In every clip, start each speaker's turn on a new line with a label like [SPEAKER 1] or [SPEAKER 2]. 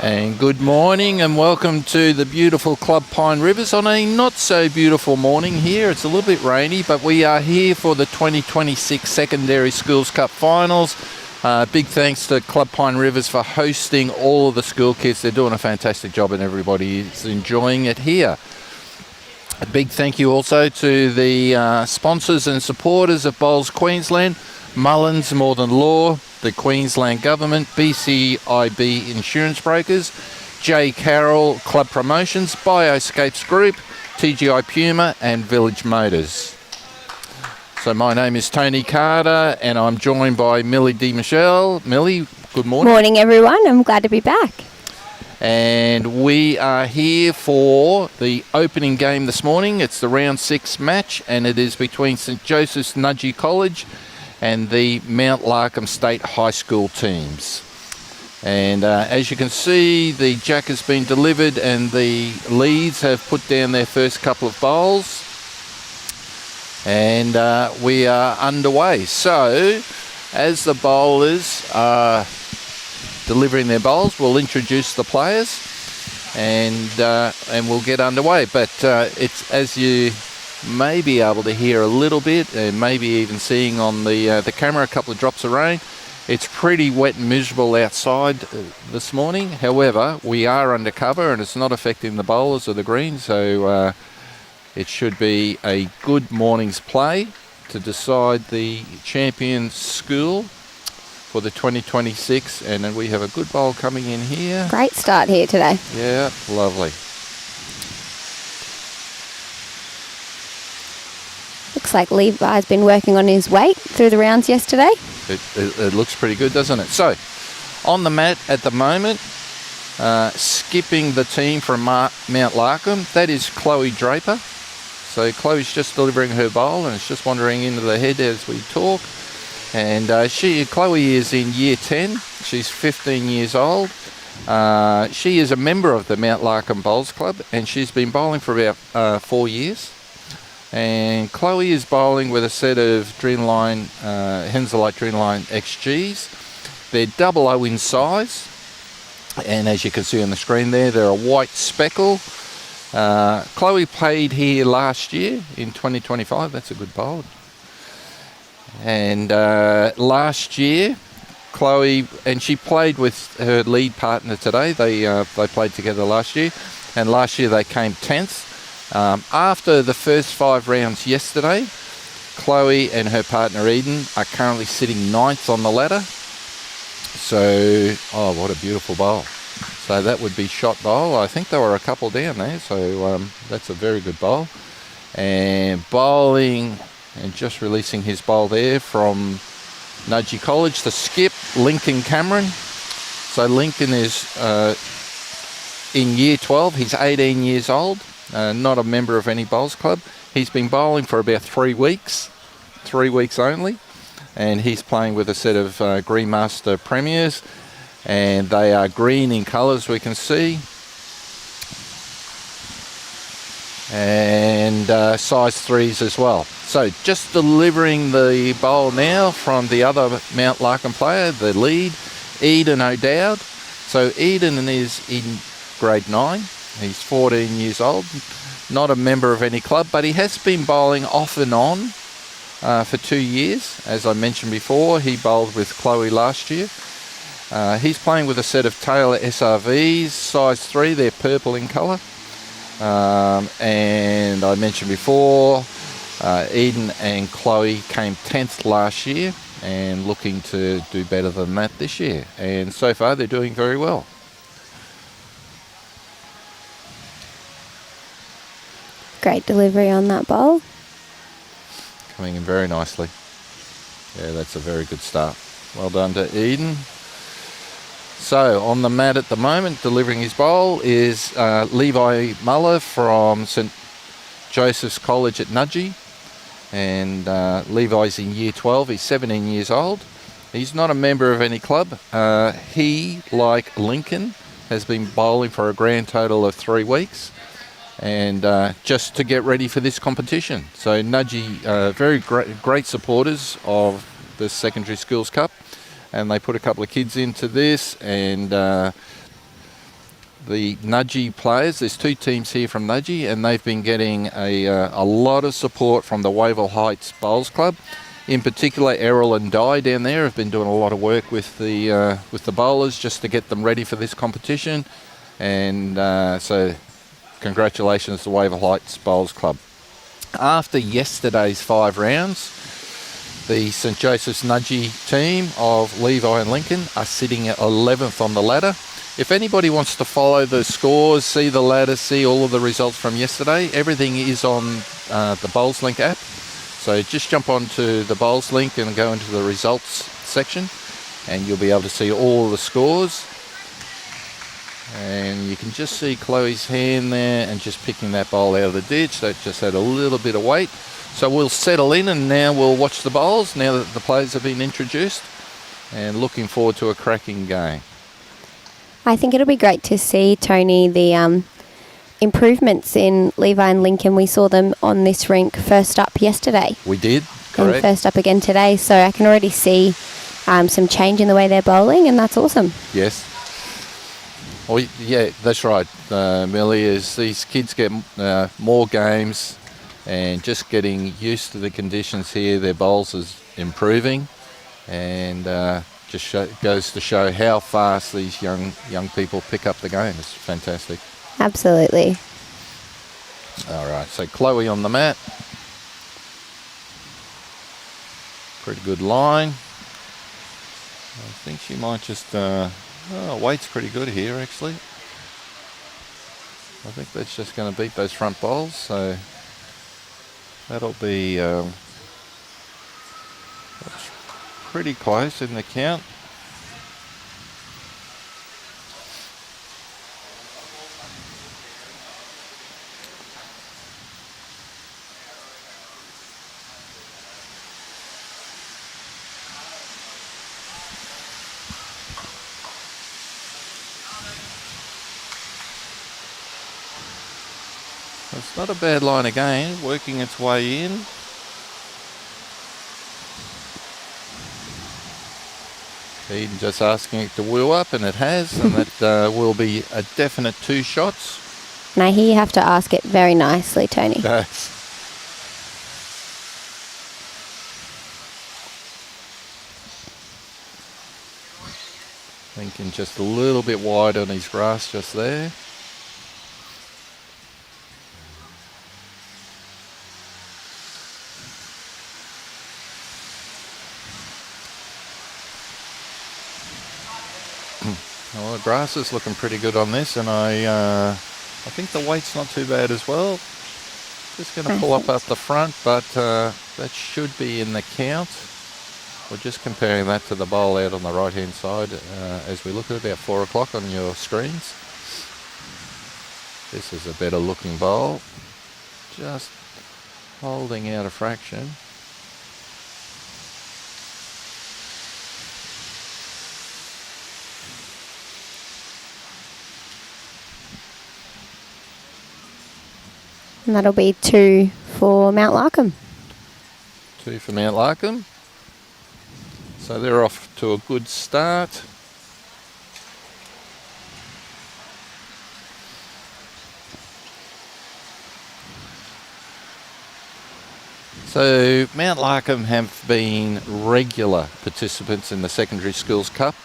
[SPEAKER 1] And good morning and welcome to the beautiful Club Pine Rivers on a not so beautiful morning here. It's a little bit rainy, but we are here for the 2026 Secondary Schools Cup Finals. Big thanks to Club Pine Rivers for hosting all of the school kids. They're doing a fantastic job and everybody is enjoying it here. A big thank you also to the sponsors and supporters of Bowls Queensland, Mullins More Than Law, the Queensland Government, BCIB Insurance Brokers, J. Carroll Club Promotions, Bioscapes Group, TGI Puma and Village Motors. So my name is Tony Carter and I'm joined by Millie D. Michelle. Millie, good morning.
[SPEAKER 2] Morning everyone, I'm glad to be back.
[SPEAKER 1] And we are here for the opening game this morning. It's the round 6 match and it is between St. Joseph's Nudgee College and the Mount Larcom State High School teams. And as you can see, the jack has been delivered and the leads have put down their first couple of bowls. And we are underway. So, as the bowlers are delivering their bowls, we'll introduce the players and we'll get underway. But it's, as you may be able to hear a little bit, and maybe even seeing on the camera, a couple of drops of rain. It's pretty wet and miserable outside this morning. However, we are under cover and it's not affecting the bowlers or the green, so it should be a good morning's play to decide the champion school for the 2026. And then we have a good bowl coming in here.
[SPEAKER 2] Great start here today.
[SPEAKER 1] Yeah, lovely.
[SPEAKER 2] Looks like Levi's been working on his weight through the rounds yesterday.
[SPEAKER 1] It looks pretty good, doesn't it? So, on the mat at the moment, skipping the team from Mount Larcom, that is Chloe Draper. So Chloe's just delivering her bowl and it's just wandering into the head as we talk. And Chloe is in year 10. She's 15 years old. She is a member of the Mount Larcom Bowls Club and she's been bowling for about 4 years. And Chloe is bowling with a set of Dreamline, Henselite Dreamline XGs. They're 00 in size. And as you can see on the screen there, they're a white speckle. Chloe played here last year in 2025. That's a good bowl. And last year, Chloe, and she played with her lead partner today. They played together last year. And last year they came 10th. After the first 5 rounds yesterday, Chloe and her partner Eden are currently sitting 9th on the ladder. So, oh, what a beautiful bowl. So that would be shot bowl. I think there were a couple down there, so that's a very good bowl. And bowling, and just releasing his bowl there from Nudgee College, the skip, Lincoln Cameron. So Lincoln is in year 12, he's 18 years old. Not a member of any bowls club. He's been bowling for about 3 weeks, 3 weeks only, and he's playing with a set of Greenmaster Premiers, and they are green in colours, we can see, and size 3s as well. So just delivering the bowl now from the other Mount Larcom player, the lead, Eden O'Dowd. So Eden is in grade 9. He's 14 years old, not a member of any club, but he has been bowling off and on for 2 years. As I mentioned before, he bowled with Chloe last year. He's playing with a set of Taylor SRVs, size 3, they're purple in colour. And I mentioned before, Eden and Chloe came 10th last year and looking to do better than that this year. And so far they're doing very well.
[SPEAKER 2] Great delivery on that bowl.
[SPEAKER 1] Coming in very nicely. Yeah, that's a very good start. Well done to Eden. So on the mat at the moment, delivering his bowl is Levi Muller from St. Joseph's College at Nudgee. And Levi's in year 12. He's 17 years old. He's not a member of any club. He, like Lincoln, has been bowling for a grand total of 3 weeks. And just to get ready for this competition. So Nudgee, very great supporters of the Secondary Schools Cup, and they put a couple of kids into this, and the Nudgee players. There's 2 teams here from Nudgee, and they've been getting a lot of support from the Wavell Heights Bowls Club. In particular, Errol and Di down there have been doing a lot of work with the bowlers just to get them ready for this competition. And so congratulations to Wavell Heights Bowls Club. After yesterday's 5 rounds, the St Joseph's Nudgee team of Levi and Lincoln are sitting at 11th on the ladder. If anybody wants to follow the scores, see the ladder, see all of the results from yesterday, everything is on the Bowls Link app. So just jump onto the Bowls Link and go into the results section, and you'll be able to see all the scores. And you can just see Chloe's hand there and just picking that bowl out of the ditch. That just had a little bit of weight. So we'll settle in, and now we'll watch the bowls now that the players have been introduced, and looking forward to a cracking game.
[SPEAKER 2] I think it'll be great to see, Tony, the improvements in Levi and Lincoln. We saw them on this rink first up yesterday.
[SPEAKER 1] We did, correct.
[SPEAKER 2] And first up again today. So I can already see some change in the way they're bowling, and that's awesome.
[SPEAKER 1] Yes. Well, yeah, that's right, Millie, as these kids get more games and just getting used to the conditions here, their bowls is improving, and just goes to show how fast these young people pick up the game. It's fantastic.
[SPEAKER 2] Absolutely.
[SPEAKER 1] All right, so Chloe on the mat. Pretty good line. I think she might just... weight's pretty good here, actually. I think that's just going to beat those front bowls, so that'll be that's pretty close in the count. It's not a bad line again, working its way in. Eden just asking it to wheel up, and it has, and that will be a definite 2 shots.
[SPEAKER 2] And I hear you have to ask it very nicely, Tony.
[SPEAKER 1] Yes. Thinking just a little bit wide on his grass just there. Well, the grass is looking pretty good on this, and I think the weight's not too bad as well. Just going to pull up the front, but that should be in the count. We're just comparing that to the bowl out on the right-hand side as we look at about 4 o'clock on your screens. This is a better looking bowl. Just holding out a fraction.
[SPEAKER 2] And that'll be 2 for Mount Larcom.
[SPEAKER 1] 2 for Mount Larcom. So they're off to a good start. So Mount Larcom have been regular participants in the Secondary Schools Cup,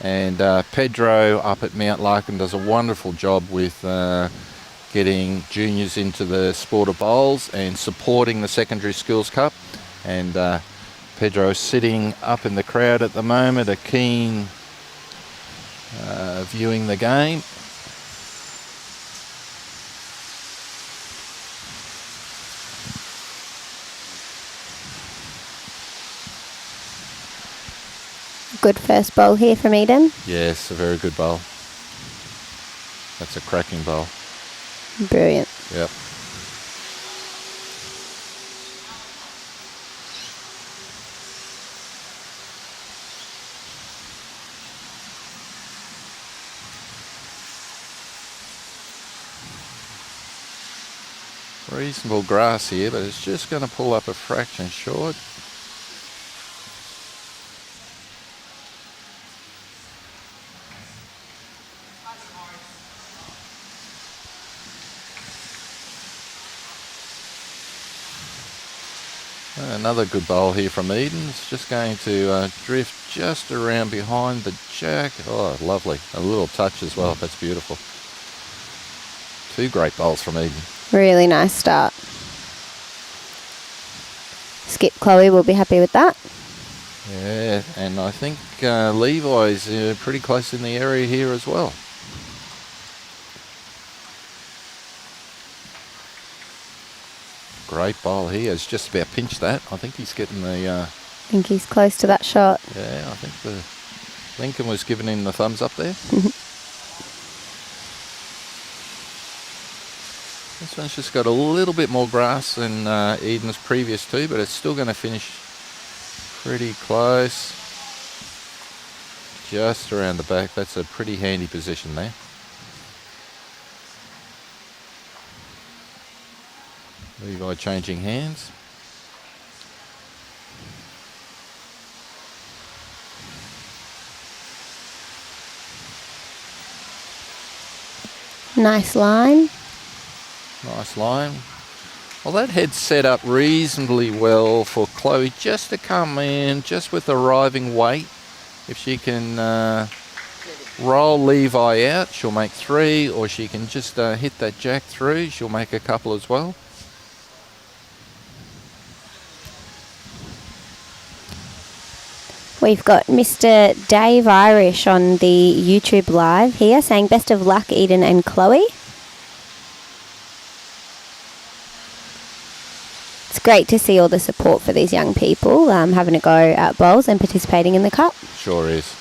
[SPEAKER 1] and Pedro up at Mount Larcom does a wonderful job with getting juniors into the sport of bowls and supporting the Secondary Schools Cup. And Pedro sitting up in the crowd at the moment, a keen viewing the game.
[SPEAKER 2] Good first bowl here from Eden.
[SPEAKER 1] Yes, a very good bowl. That's a cracking bowl.
[SPEAKER 2] Brilliant.
[SPEAKER 1] Yep. Reasonable grass here, but it's just going to pull up a fraction short. Another good bowl here from Eden. It's just going to drift just around behind the jack. Oh, lovely. A little touch as well. That's beautiful. 2 great bowls from Eden.
[SPEAKER 2] Really nice start. Skip Chloe will be happy with that.
[SPEAKER 1] Yeah, and I think Levi's pretty close in the area here as well. Great bowl. He has just about pinched that. I think he's getting the...
[SPEAKER 2] I think he's close to that shot.
[SPEAKER 1] Yeah, I think the Lincoln was giving him the thumbs up there. This one's just got a little bit more grass than Eden's previous 2, but it's still going to finish pretty close. Just around the back. That's a pretty handy position there. Levi changing hands.
[SPEAKER 2] Nice line.
[SPEAKER 1] Nice line. Well, that head's set up reasonably well for Chloe just to come in, just with arriving weight. If she can roll Levi out, she'll make 3, or she can just hit that jack through, she'll make a couple as well.
[SPEAKER 2] We've got Mr. Dave Irish on the YouTube live here saying best of luck, Eden and Chloe. It's great to see all the support for these young people having a go at bowls and participating in the cup.
[SPEAKER 1] Sure is.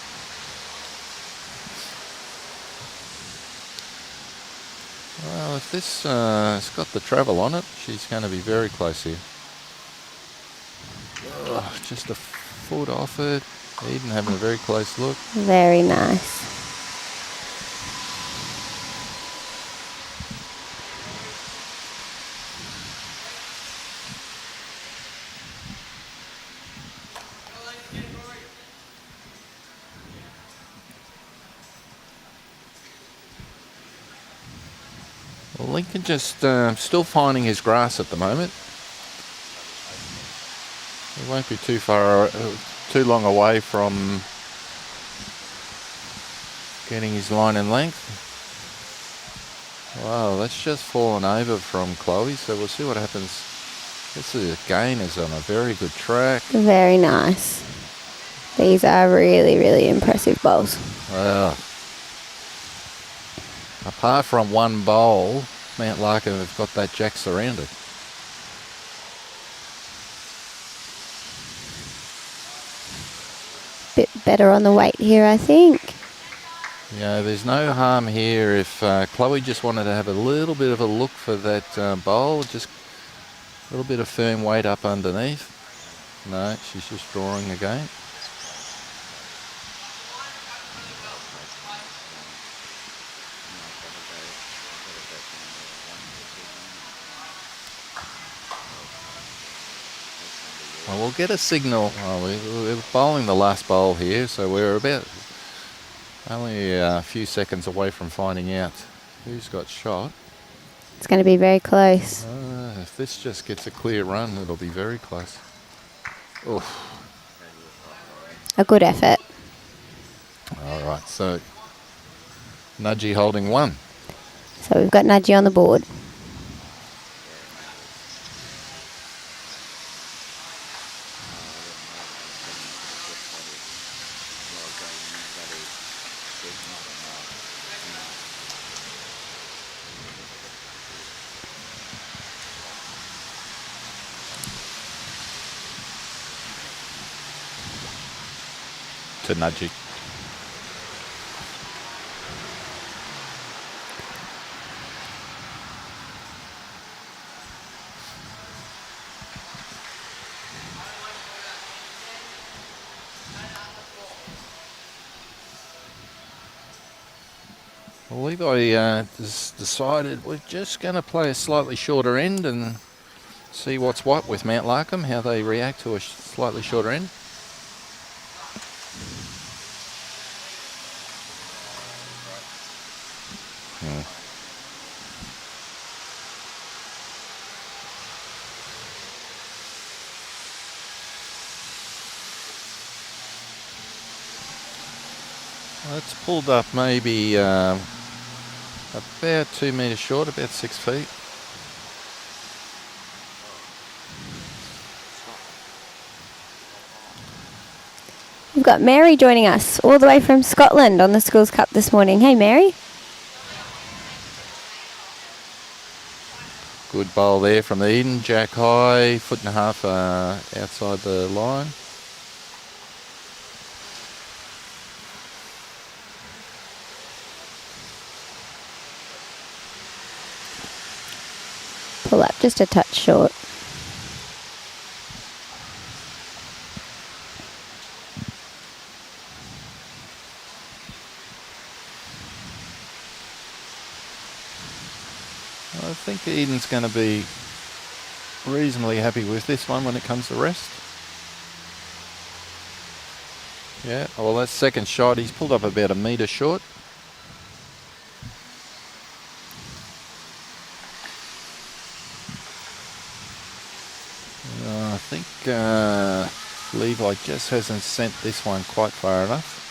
[SPEAKER 1] Well, if this has got the travel on it, she's going to be very close here. Oh, just a foot off it. Eden having a very close look.
[SPEAKER 2] Very nice.
[SPEAKER 1] Well, Lincoln just still finding his grass at the moment. He won't be too long away from getting his line and length. Wow, that's just fallen over from Chloe, so we'll see what happens. This is again is on a very good track.
[SPEAKER 2] Very nice. These are really, really impressive bowls.
[SPEAKER 1] Well, apart from one bowl, Mount Larcom have got that jack surrounded.
[SPEAKER 2] Bit better on the weight here, I think.
[SPEAKER 1] Yeah, there's no harm here if Chloe just wanted to have a little bit of a look for that bowl, just a little bit of firm weight up underneath. No, she's just drawing again. Well, we'll get a signal. Oh, we're bowling the last bowl here, so we're about only a few seconds away from finding out who's got shot.
[SPEAKER 2] It's going to be very close.
[SPEAKER 1] If this just gets a clear run, it'll be very close. Oof.
[SPEAKER 2] A good effort.
[SPEAKER 1] All right, so Nudgee holding 1.
[SPEAKER 2] So we've got Nudgee on the board.
[SPEAKER 1] To Nudgee. Well, Levi has decided we're just going to play a slightly shorter end and see what's what with Mount Larcom, how they react to a slightly shorter end. It's pulled up maybe about 2 metres short, about 6 feet.
[SPEAKER 2] We've got Mary joining us all the way from Scotland on the Schools Cup this morning. Hey, Mary.
[SPEAKER 1] Good bowl there from the Eden. Jack high, 1.5 foot outside the line.
[SPEAKER 2] Pull up just a touch short.
[SPEAKER 1] I think Eden's going to be reasonably happy with this one when it comes to rest. Yeah, well, that's second shot. He's pulled up about 1 metre short. I think Levi just hasn't sent this one quite far enough.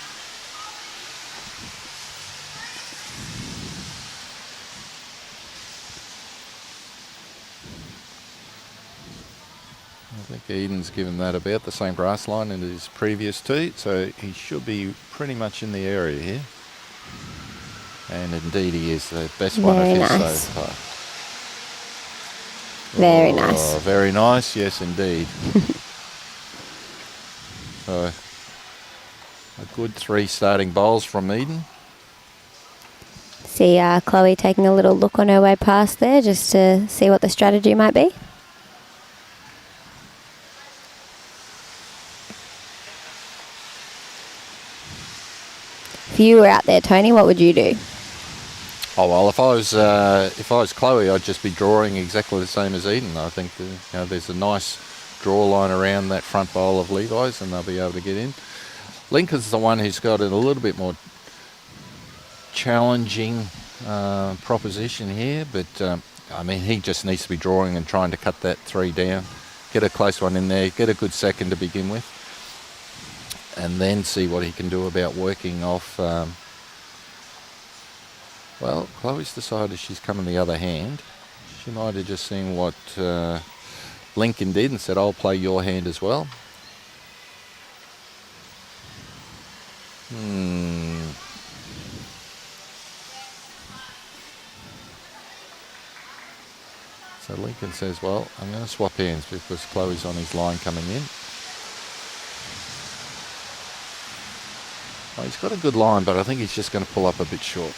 [SPEAKER 1] I think Eden's given that about the same grass line in his previous tee, so he should be pretty much in the area here. And indeed he is, the best one of his so far.
[SPEAKER 2] Very nice.
[SPEAKER 1] Very nice, yes indeed. So, a good 3 starting bowls from Eden.
[SPEAKER 2] See Chloe taking a little look on her way past there just to see what the strategy might be. If you were out there, Tony, what would you do?
[SPEAKER 1] Oh well, if I was Chloe, I'd just be drawing exactly the same as Eden. I think there's a nice draw line around that front bowl of Levi's, and they'll be able to get in. Lincoln's the one who's got a little bit more challenging proposition here, but I mean he just needs to be drawing and trying to cut that 3 down, get a close one in there, get a good second to begin with, and then see what he can do about working off. Well, Chloe's decided she's coming the other hand. She might have just seen what Lincoln did and said, I'll play your hand as well. So Lincoln says, well, I'm going to swap hands because Chloe's on his line coming in. Well, he's got a good line, but I think he's just going to pull up a bit short.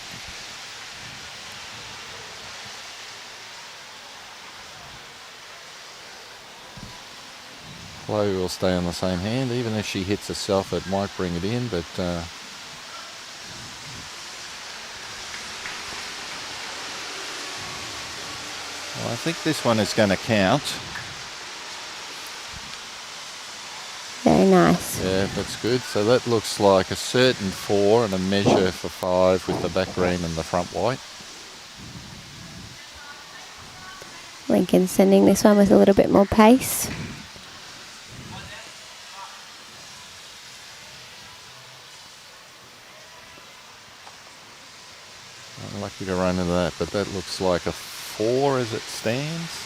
[SPEAKER 1] Chloe will stay on the same hand. Even if she hits herself, it might bring it in, but well, I think this one is going to count.
[SPEAKER 2] Very nice.
[SPEAKER 1] Yeah, that's good. So that looks like a certain 4 and a measure for 5 with the back green and the front white.
[SPEAKER 2] Lincoln sending this one with a little bit more pace.
[SPEAKER 1] Lucky to run into that, but that looks like a 4 as it stands.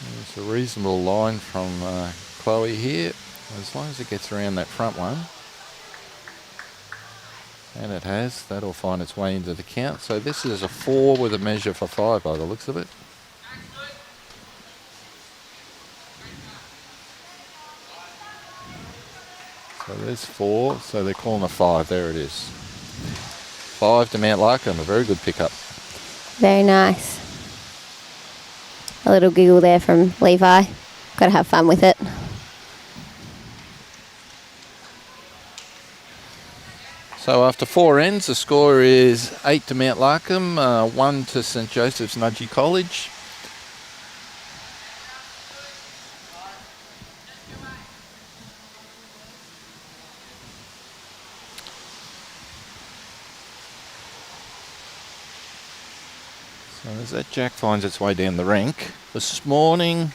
[SPEAKER 1] There's a reasonable line from Chloe here, as long as it gets around that front one. And it has, that'll find its way into the count. So this is a 4 with a measure for 5 by the looks of it. So there's 4, so they're calling a 5. There it is. 5 to Mount Larcom, a very good pickup.
[SPEAKER 2] Very nice. A little giggle there from Levi. Got to have fun with it.
[SPEAKER 1] So after 4 ends, the score is 8 to Mount Larcom, 1 to St Joseph's Nudgee College. So as that jack finds its way down the rink, this morning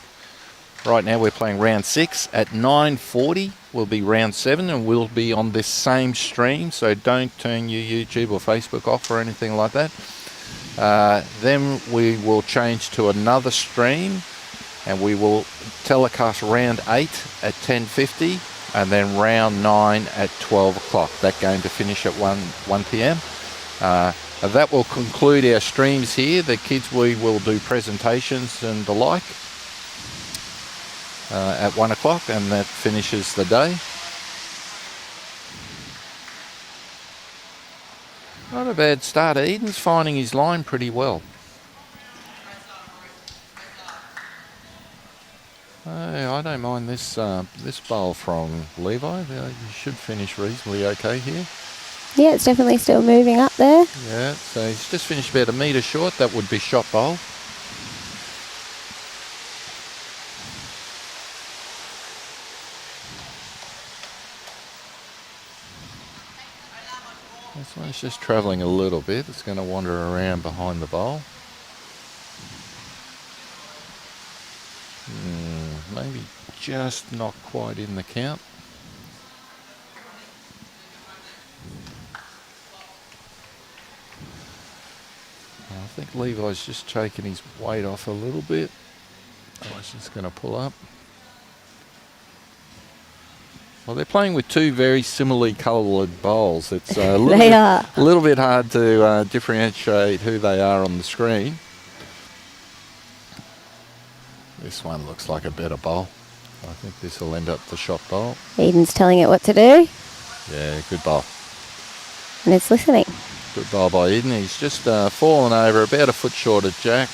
[SPEAKER 1] Right now we're playing round 6. At 9:40 will be round 7, and we'll be on this same stream, so don't turn your YouTube or Facebook off or anything like that. Then we will change to another stream, and we will telecast round 8 at 10:50, and then round 9 at 12 o'clock. That game to finish at 1 p.m. That will conclude our streams here. The kids, we will do presentations and the like at 1 o'clock, and that finishes the day. Not a bad start. Eden's finding his line pretty well. I don't mind this this bowl from Levi. You should finish reasonably okay here.
[SPEAKER 2] Yeah, it's definitely still moving up there.
[SPEAKER 1] Yeah, so he's just finished about a metre short. That would be shot bowl. This one's just travelling a little bit. It's going to wander around behind the bowl. Maybe just not quite in the count. I think Levi's just taking his weight off a little bit. Oh, it's just going to pull up. Well, they're playing with two very similarly coloured bowls. It's a little bit hard to differentiate who they are on the screen. This one looks like a better bowl. I think this will end up the shot bowl.
[SPEAKER 2] Eden's telling it what to do.
[SPEAKER 1] Yeah, good bowl.
[SPEAKER 2] And it's listening.
[SPEAKER 1] Good bowl by Eden. He's just fallen over about a foot short of Jack.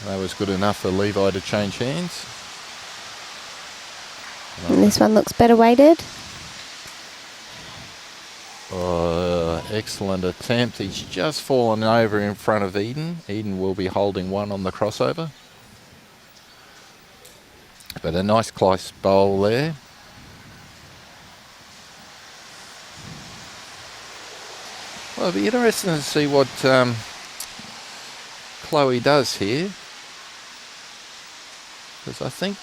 [SPEAKER 1] That was good enough for Levi to change hands.
[SPEAKER 2] And this one looks better weighted.
[SPEAKER 1] Excellent attempt. He's just fallen over in front of Eden. Eden will be holding one on the crossover. But a nice close bowl there. Well, it'll be interesting to see what Chloe does here. Because I think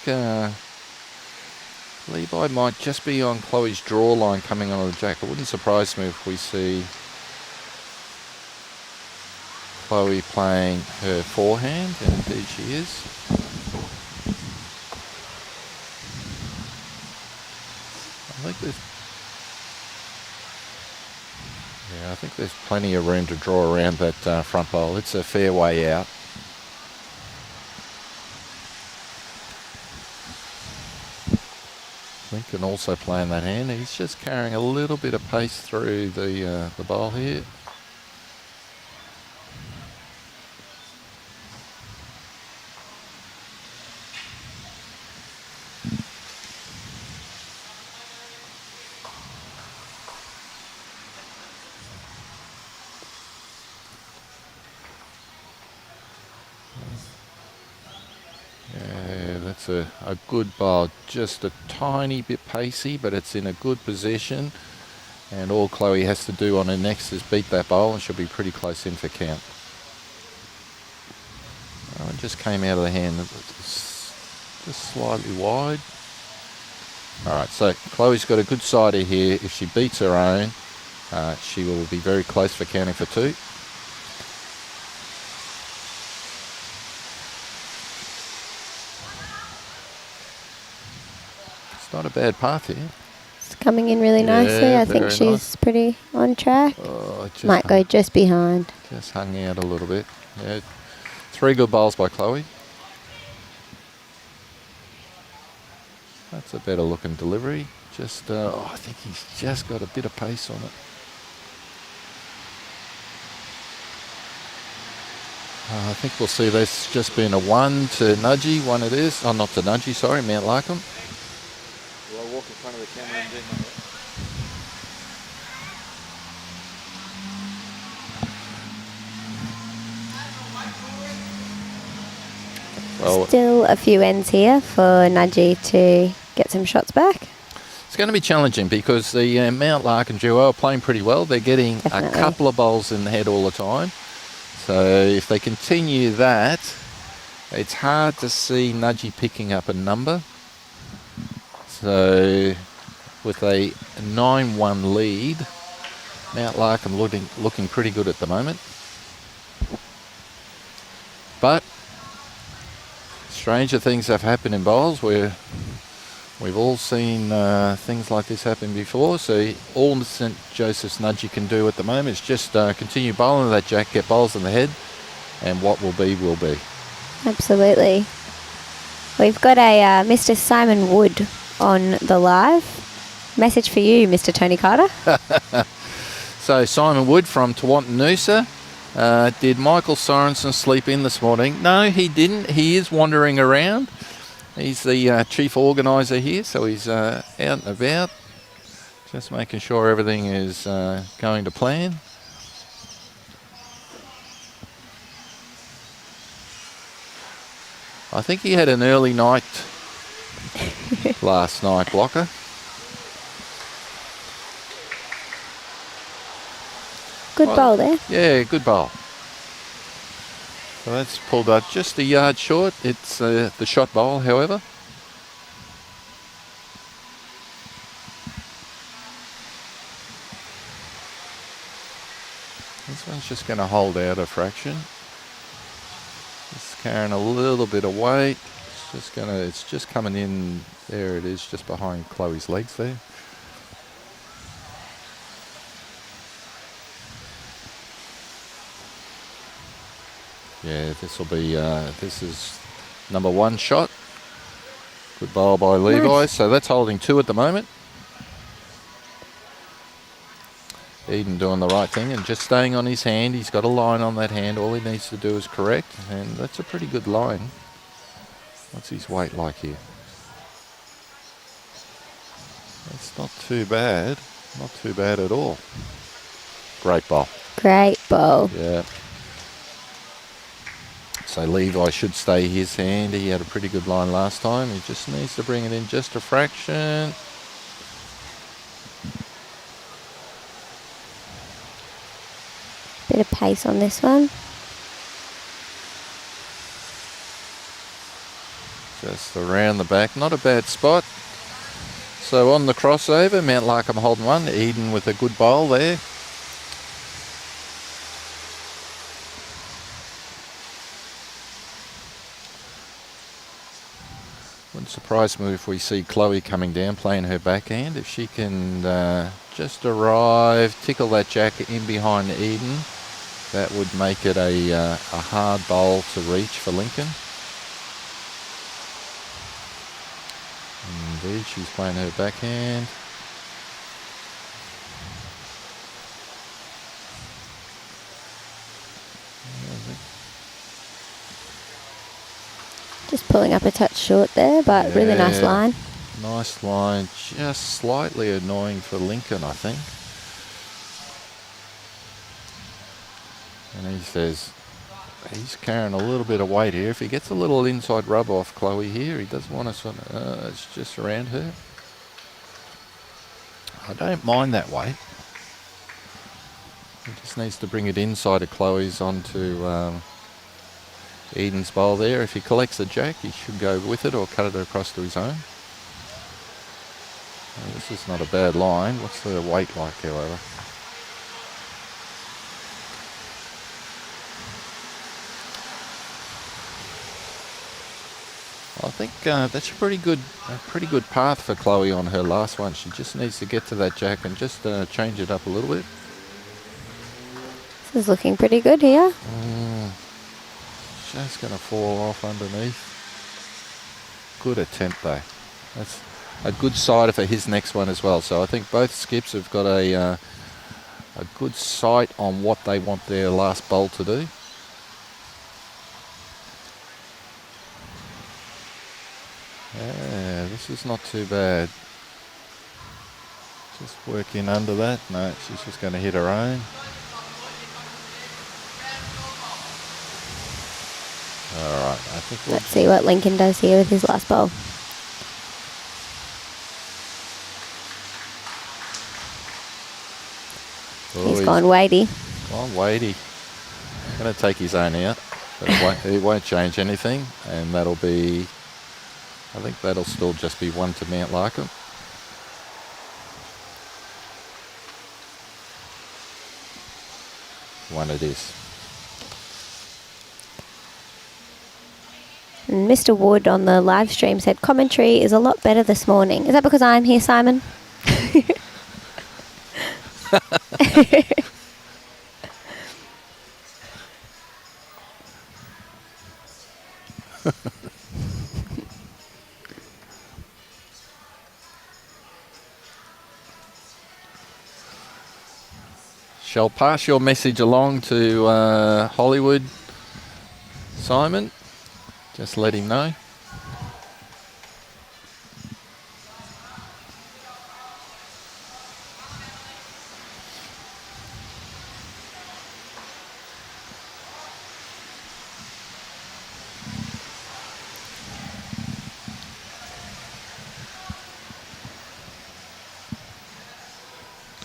[SPEAKER 1] Levi might just be on Chloe's draw line coming on the Jack. It wouldn't surprise me if we see Chloe playing her forehand, and indeed she is. I think there's plenty of room to draw around that front bowl. It's a fair way out. Lincoln also playing that hand. He's just carrying a little bit of pace through the bowl here. A good bowl, just a tiny bit pacey, but it's in a good position, and all Chloe has to do on her next is beat that bowl and she'll be pretty close in for count. Oh, it just came out of the hand, just slightly wide. Alright, so Chloe's got a good sider here. If she beats her own, she will be very close for counting for two. Not a bad path here.
[SPEAKER 2] It's coming in really nicely. I think she's pretty on track. Might go just behind.
[SPEAKER 1] Just hung out a little bit. Yeah, 3 good bowls by Chloe. That's a better looking delivery. Just, I think he's just got a bit of pace on it. I think we'll see this just being a 1 to Nudgee. 1 it is. Oh, not to Nudgee, sorry, Mount Larcom.
[SPEAKER 3] Walk in front of the camera and do
[SPEAKER 2] Well, still a few ends here for Nudgee to get some shots back.
[SPEAKER 1] It's going to be challenging because the Mount Larcom duo are playing pretty well. They're getting a couple of bowls in the head all the time. So So if they continue that, it's hard to see Nudgee picking up a number. So with a 9-1 lead, Mount Larcom looking pretty good at the moment. But stranger things have happened in bowls where we've all seen things like this happen before. So all St Joseph's Nudgee can do at the moment is just continue bowling that jack, get bowls in the head, and what will be will be.
[SPEAKER 2] Absolutely. We've got a Mr. Simon Wood on the live. Message for you, Mr. Tony Carter.
[SPEAKER 1] So Simon Wood from Tawantinoosa. Did Michael Sorensen sleep in this morning? No, he didn't. He is wandering around. He's the chief organiser here, so he's out and about, just making sure everything is going to plan. I think he had an early night last night, Blocker.
[SPEAKER 2] Good bowl there.
[SPEAKER 1] Yeah, good bowl. So that's pulled up just a yard short. It's the shot bowl, however. This one's just going to hold out a fraction. Just carrying a little bit of weight. It's just coming in. There it is, just behind Chloe's legs there. Yeah, this will be, this is number 1 shot. Good bowl by Levi. Nice. So that's holding 2 at the moment. Eden doing the right thing and just staying on his hand. He's got a line on that hand. All he needs to do is correct, and that's a pretty good line. What's his weight like here? That's not too bad. Not too bad at all. Great bowl.
[SPEAKER 2] Great bowl.
[SPEAKER 1] Yeah. So Levi should stay his hand. He had a pretty good line last time. He just needs to bring it in just a fraction.
[SPEAKER 2] Bit of pace on this one.
[SPEAKER 1] Just around the back. Not a bad spot. So on the crossover, Mount Larcom holding 1. Eden with a good bowl there. Wouldn't surprise me if we see Chloe coming down, playing her backhand. If she can just arrive, tickle that jack in behind Eden, that would make it a hard bowl to reach for Lincoln. Indeed, she's playing her backhand.
[SPEAKER 2] Just pulling up a touch short there, but really nice line.
[SPEAKER 1] Nice line, just slightly annoying for Lincoln, I think. And he says he's carrying a little bit of weight here. If he gets a little inside rub off Chloe here, he doesn't want to it's just around her. I don't mind that weight. He just needs to bring it inside of Chloe's onto Eden's bowl there. If he collects a jack, he should go with it or cut it across to his own. Oh, this is not a bad line. What's the weight like, however? I think that's a pretty good path for Chloe on her last one. She just needs to get to that jack and just change it up a little bit.
[SPEAKER 2] This is looking pretty good here.
[SPEAKER 1] Just going to fall off underneath. Good attempt though. That's a good sighter for his next one as well. So I think both skips have got a good sight on what they want their last bowl to do. Yeah, this is not too bad. Just working under that. No, she's just going to hit her own. All right, I think
[SPEAKER 2] let's see what Lincoln does here with his last bowl.
[SPEAKER 1] Oh,
[SPEAKER 2] he's gone weighty.
[SPEAKER 1] Gone weighty. Going to take his own out, but it won't change anything, and that'll be, I think that'll still just be one to Mount Larcom. One it is.
[SPEAKER 2] And Mr. Wood on the live stream said commentary is a lot better this morning. Is that because I'm here, Simon?
[SPEAKER 1] Shall pass your message along to Hollywood, Simon. Just let him know.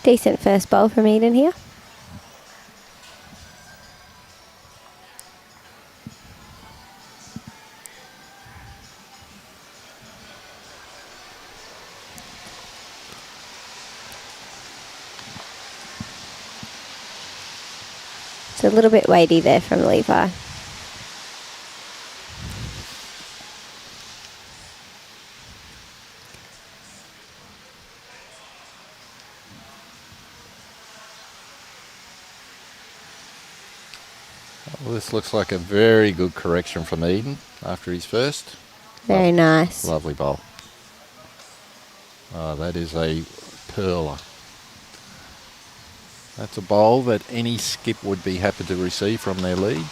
[SPEAKER 2] Decent first bowl from Eden here. It's a little bit weighty there from Levi.
[SPEAKER 1] Well, this looks like a very good correction from Eden after his first.
[SPEAKER 2] Very nice.
[SPEAKER 1] Lovely bowl. Oh, that is a pearler. That's a bowl that any skip would be happy to receive from their lead.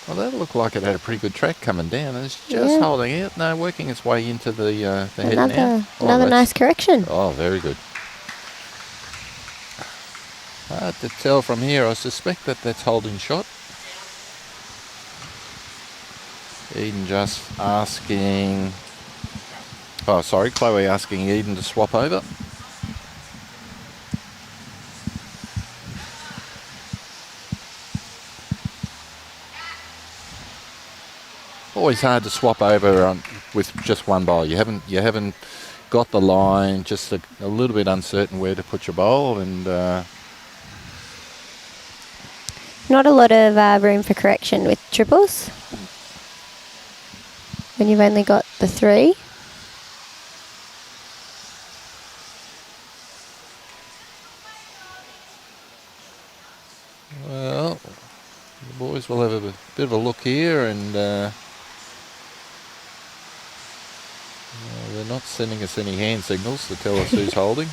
[SPEAKER 1] Well, that looked like it had a pretty good track coming down. It's just holding out. No, working its way into the head now.
[SPEAKER 2] Another nice correction.
[SPEAKER 1] Oh, very good. Hard to tell from here. I suspect that that's holding shot. Eden just asking... Oh, sorry, Chloe asking Eden to swap over. Always hard to swap over with just one bowl. You haven't got the line. Just a little bit uncertain where to put your bowl, and
[SPEAKER 2] not a lot of room for correction with triples when you've only got the 3.
[SPEAKER 1] Well, the boys will have a bit of a look here, and they're not sending us any hand signals to tell us who's holding.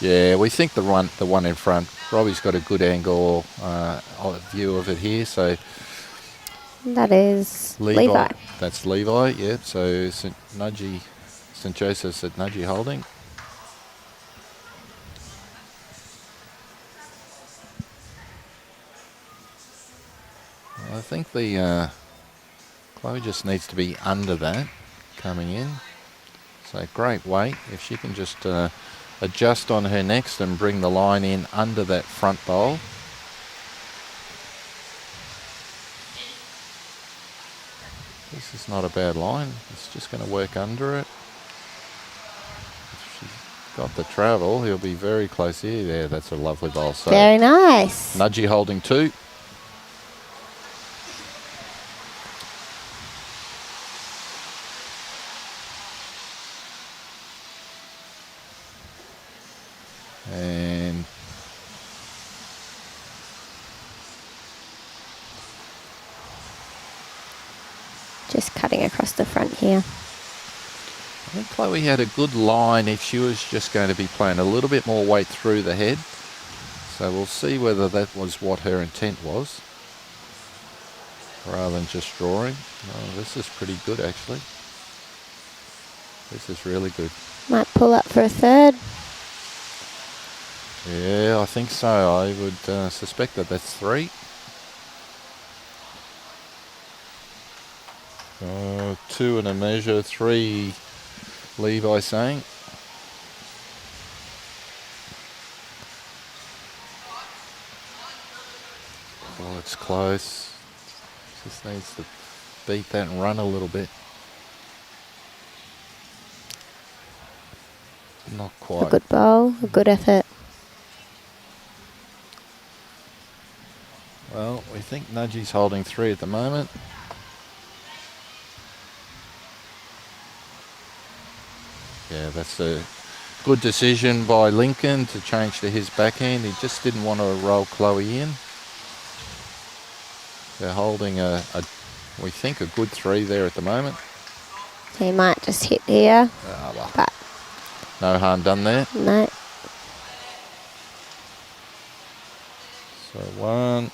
[SPEAKER 1] Yeah, we think the one in front. Robbie's got a good angle view of it here, so
[SPEAKER 2] that is Levi.
[SPEAKER 1] That's Levi, yeah. So St Joseph's at Nudgee holding. I think the Chloe just needs to be under that coming in. So great weight. If she can just adjust on her next and bring the line in under that front bowl. This is not a bad line. It's just going to work under it. If she's got the travel, he'll be very close here. There, that's a lovely bowl. So
[SPEAKER 2] very nice.
[SPEAKER 1] Nudgee holding 2. And
[SPEAKER 2] just cutting across the front here.
[SPEAKER 1] I think Chloe had a good line if she was just going to be playing a little bit more weight through the head. So we'll see whether that was what her intent was, rather than just drawing. Oh, this is pretty good, actually. This is really good.
[SPEAKER 2] Might pull up for a 3rd.
[SPEAKER 1] Yeah, I think so. I would suspect that that's 3. 2 and a measure, 3, Levi saying. Oh, it's close. Just needs to beat that and run a little bit. Not
[SPEAKER 2] A
[SPEAKER 1] quite.
[SPEAKER 2] good bowl, a good effort.
[SPEAKER 1] Well, we think Nudgee's holding 3 at the moment. Yeah, that's a good decision by Lincoln to change to his backhand. He just didn't want to roll Chloe in. They're holding we think, a good 3 there at the moment.
[SPEAKER 2] He might just hit here,
[SPEAKER 1] Well,
[SPEAKER 2] but
[SPEAKER 1] no harm done there.
[SPEAKER 2] no.
[SPEAKER 1] So 1,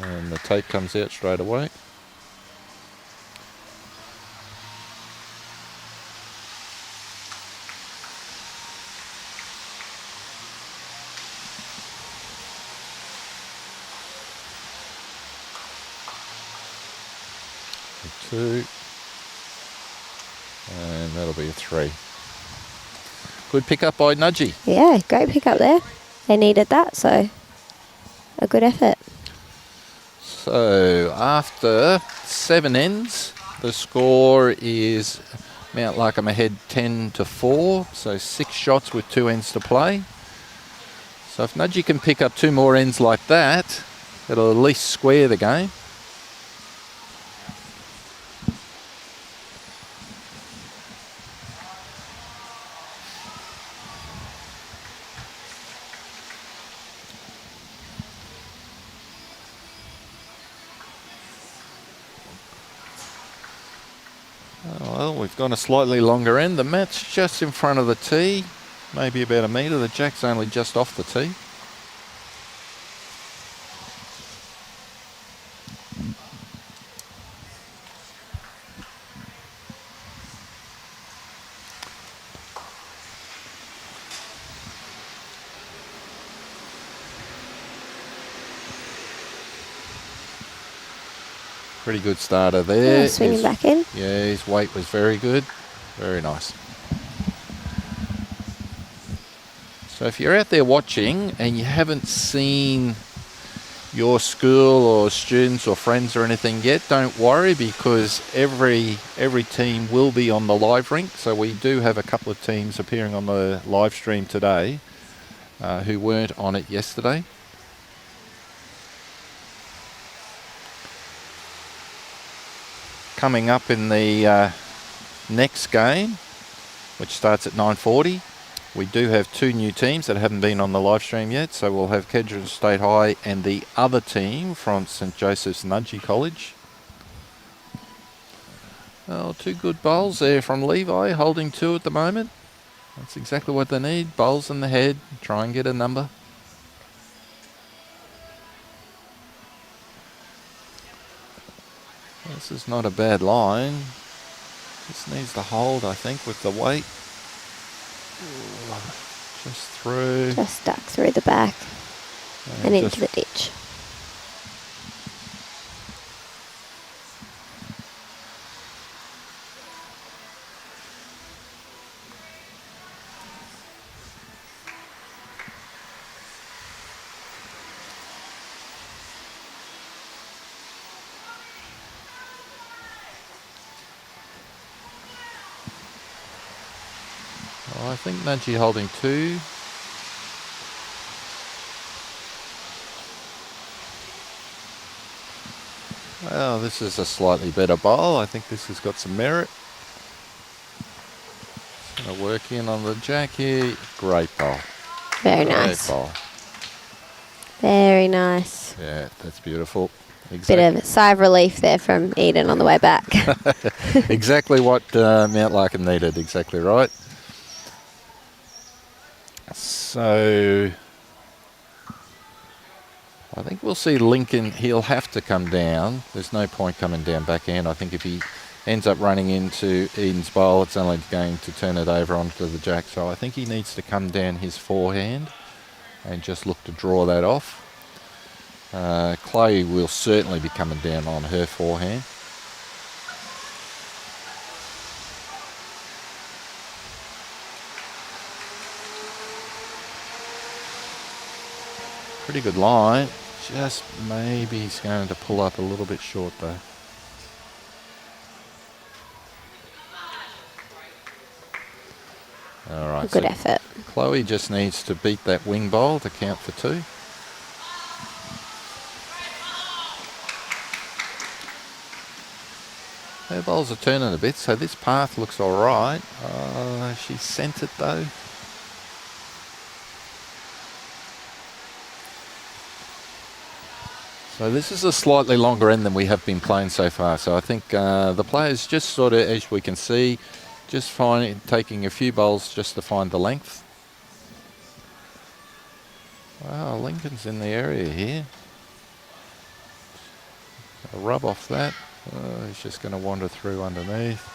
[SPEAKER 1] and the tape comes out straight away. A 2, and that'll be a 3. Good pick up by Nudgee.
[SPEAKER 2] Yeah, great pick up there. They needed that, so a good effort.
[SPEAKER 1] So after 7 ends, the score is Mount Larcom ahead 10-4. So 6 shots with 2 ends to play. So if Nudgee can pick up 2 more ends like that, it'll at least square the game. Well, we've gone a slightly longer end. The mat's just in front of the tee, maybe about 1 metre. The jack's only just off the tee. Pretty good starter there.
[SPEAKER 2] Yeah, swinging back in.
[SPEAKER 1] Yeah, his weight was very good. Very nice. So if you're out there watching and you haven't seen your school or students or friends or anything yet, don't worry, because every team will be on the live rink. So we do have a couple of teams appearing on the live stream today who weren't on it yesterday. Coming up in the next game, which starts at 9:40, we do have 2 new teams that haven't been on the live stream yet. So we'll have Kedron State High and the other team from St Joseph's Nudgee College. Oh, 2 good bowls there from Levi, holding 2 at the moment. That's exactly what they need. Bowls in the head, try and get a number. This is not a bad line. This needs to hold, I think, with the weight. Just through.
[SPEAKER 2] Just stuck through the back and into the ditch.
[SPEAKER 1] I think Nudgee holding 2. Well, this is a slightly better bowl. I think this has got some merit. Just going to work in on the jack here. Great bowl.
[SPEAKER 2] Very
[SPEAKER 1] Great
[SPEAKER 2] nice.
[SPEAKER 1] bowl.
[SPEAKER 2] Very nice.
[SPEAKER 1] Yeah, that's beautiful.
[SPEAKER 2] Bit of a sigh of relief there from Eden on the way back.
[SPEAKER 1] Exactly what Mount Larcom needed. Exactly right. So I think we'll see Lincoln. He'll have to come down. There's no point coming down backhand. I think if he ends up running into Eden's bowl, it's only going to turn it over onto the jack. So I think he needs to come down his forehand and just look to draw that off. Chloe will certainly be coming down on her forehand. Pretty good line. Just maybe he's going to pull up a little bit short though. All right.
[SPEAKER 2] Good
[SPEAKER 1] so
[SPEAKER 2] effort.
[SPEAKER 1] Chloe just needs to beat that wing bowl to count for 2. Her bowls are turning a bit, so this path looks all right. She sent it though. So this is a slightly longer end than we have been playing so far. So I think the players just sort of, as we can see, just taking a few bowls just to find the length. Wow, Lincoln's in the area here. I'll rub off that. He's just going to wander through underneath.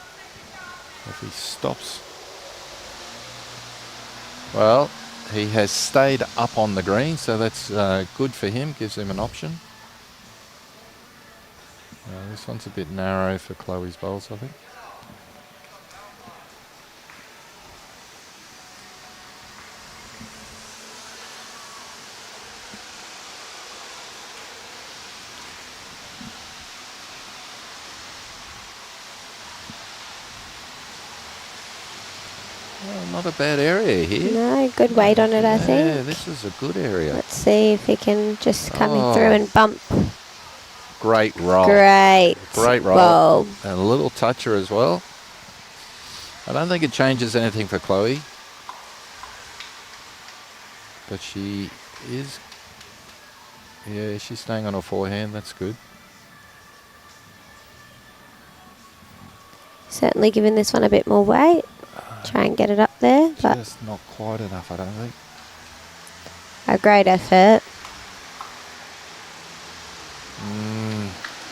[SPEAKER 1] If he stops. Well, he has stayed up on the green, so that's good for him. Gives him an option. This one's a bit narrow for Chloe's bowls, I think. Well, not a bad area here.
[SPEAKER 2] No, good weight on it, I think.
[SPEAKER 1] Yeah, this is a good area.
[SPEAKER 2] Let's see if he can just come in through and bump.
[SPEAKER 1] Great roll.
[SPEAKER 2] Great
[SPEAKER 1] roll.
[SPEAKER 2] roll.
[SPEAKER 1] And a little toucher as well. I don't think it changes anything for Chloe. But she is... Yeah, she's staying on her forehand. That's good.
[SPEAKER 2] Certainly giving this one a bit more weight. Try and get it up there. But
[SPEAKER 1] Just not quite enough, I don't think.
[SPEAKER 2] a great effort.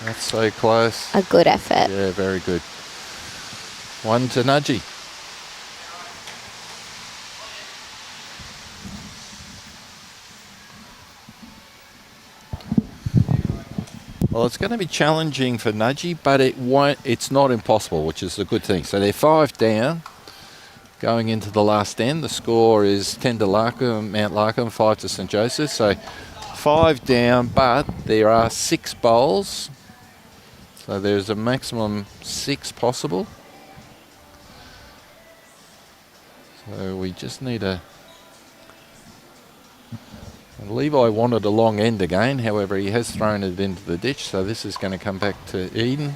[SPEAKER 1] That's so close.
[SPEAKER 2] A good effort.
[SPEAKER 1] Yeah, very good. 1 to Nudgee. Well, it's going to be challenging for Nudgee, but it's not impossible, which is a good thing. So they're 5 down going into the last end. The score is 10 to Larcom, Mount Larcom, 5 to St. Joseph. So 5 down, but there are 6 bowls. So there's a maximum 6 possible. So we just need a... And Levi wanted a long end again, however he has thrown it into the ditch, so this is going to come back to Eden.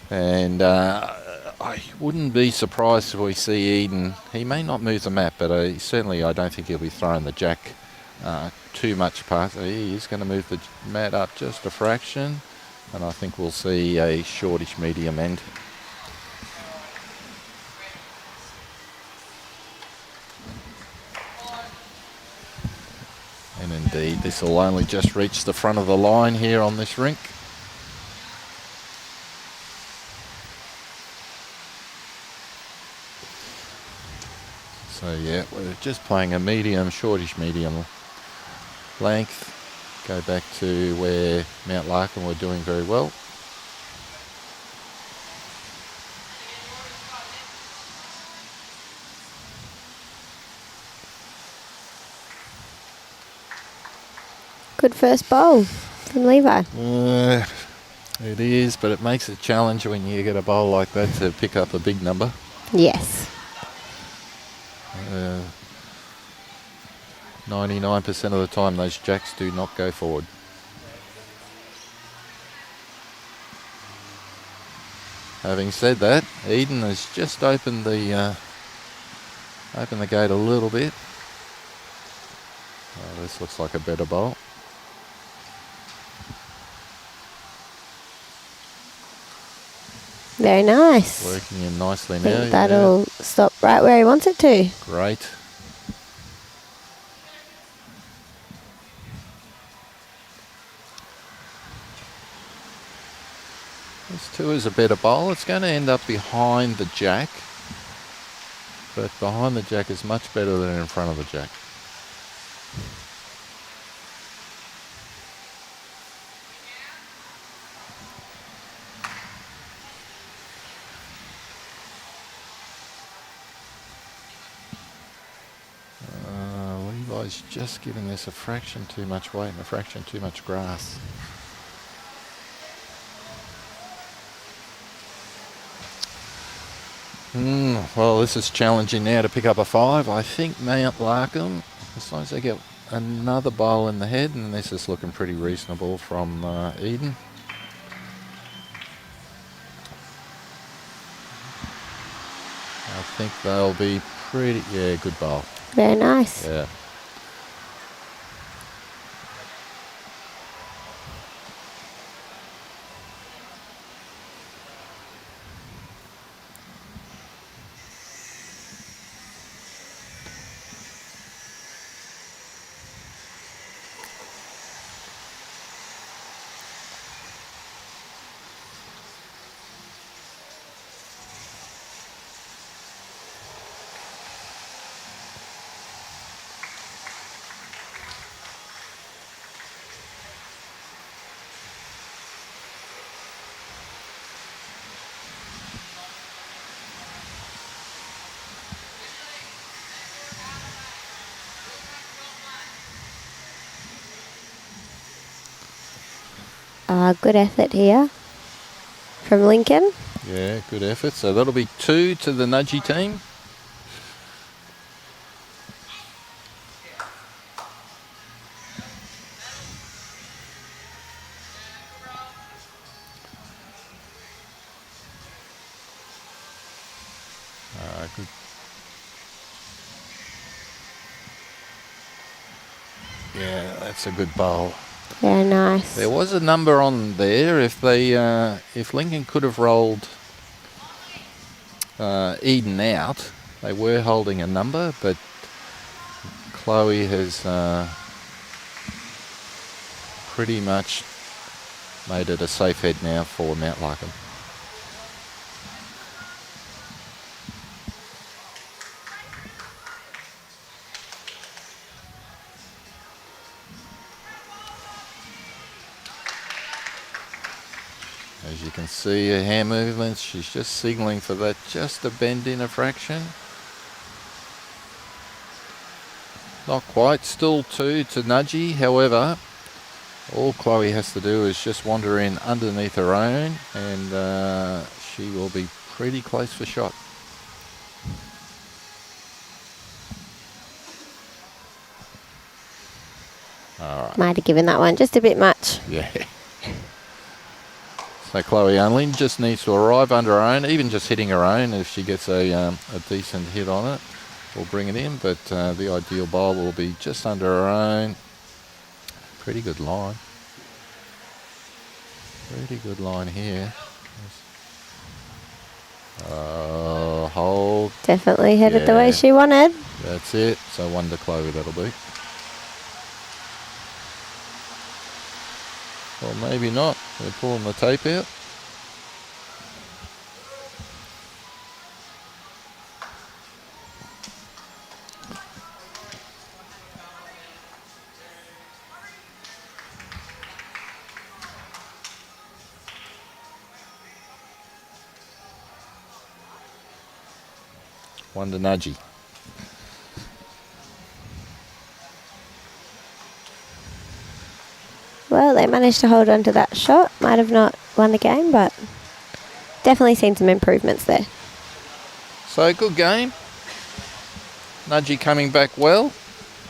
[SPEAKER 1] And I wouldn't be surprised if we see Eden. He may not move the mat, but certainly I don't think he'll be throwing the jack too much past. He is going to move the mat up just a fraction. And I think we'll see a shortish medium end. And indeed, this will only just reach the front of the line here on this rink. So yeah, we're just playing a medium, shortish medium length. Go back to where Mount Larcom were doing very well.
[SPEAKER 2] Good first bowl from Levi.
[SPEAKER 1] It is, but it makes it challenge when you get a bowl like that to pick up a big number.
[SPEAKER 2] Yes.
[SPEAKER 1] 99% of the time those jacks do not go forward. Having said that, Eden has just opened the gate a little bit. Oh, this looks like a better bowl.
[SPEAKER 2] Very nice.
[SPEAKER 1] Working in nicely
[SPEAKER 2] I
[SPEAKER 1] now.
[SPEAKER 2] think that'll stop right where he wants it to.
[SPEAKER 1] Great. This 2 is a better bowl. It's going to end up behind the jack. But behind the jack is much better than in front of the jack. Levi's just giving this a fraction too much weight and a fraction too much grass. Well, this is challenging now to pick up a 5. I think Mount Larcom, as long as they get another bowl in the head, and this is looking pretty reasonable from Eden. I think they'll be pretty, yeah, good bowl.
[SPEAKER 2] Very nice.
[SPEAKER 1] Yeah.
[SPEAKER 2] Good effort here from Lincoln.
[SPEAKER 1] Yeah, good effort. So that'll be 2 to the Nudgee team. Good. Yeah, that's a good bowl.
[SPEAKER 2] Very nice.
[SPEAKER 1] There was a number on there. If Lincoln could have rolled Eden out, they were holding a number, but Chloe has pretty much made it a safe head now for Mount Larcom. As you can see her hand movements, she's just signalling for that just to bend in a fraction. Not quite, still 2 to Nudgee. However, all Chloe has to do is just wander in underneath her own, and she will be pretty close for shot. All right.
[SPEAKER 2] Might have given that one just a bit much.
[SPEAKER 1] Yeah. So Chloe only just needs to arrive under her own, even just hitting her own. If she gets a decent hit on it, we'll bring it in. But the ideal bowl will be just under her own. Pretty good line. Pretty good line here. Hold.
[SPEAKER 2] Definitely headed the way she wanted.
[SPEAKER 1] That's it. So 1 to Chloe that'll be. Or maybe not. They're pulling the tape out. One to Nudgee.
[SPEAKER 2] Well, they managed to hold on to that shot. Might have not won the game, but definitely seen some improvements there.
[SPEAKER 1] So good game. Nudgee coming back well.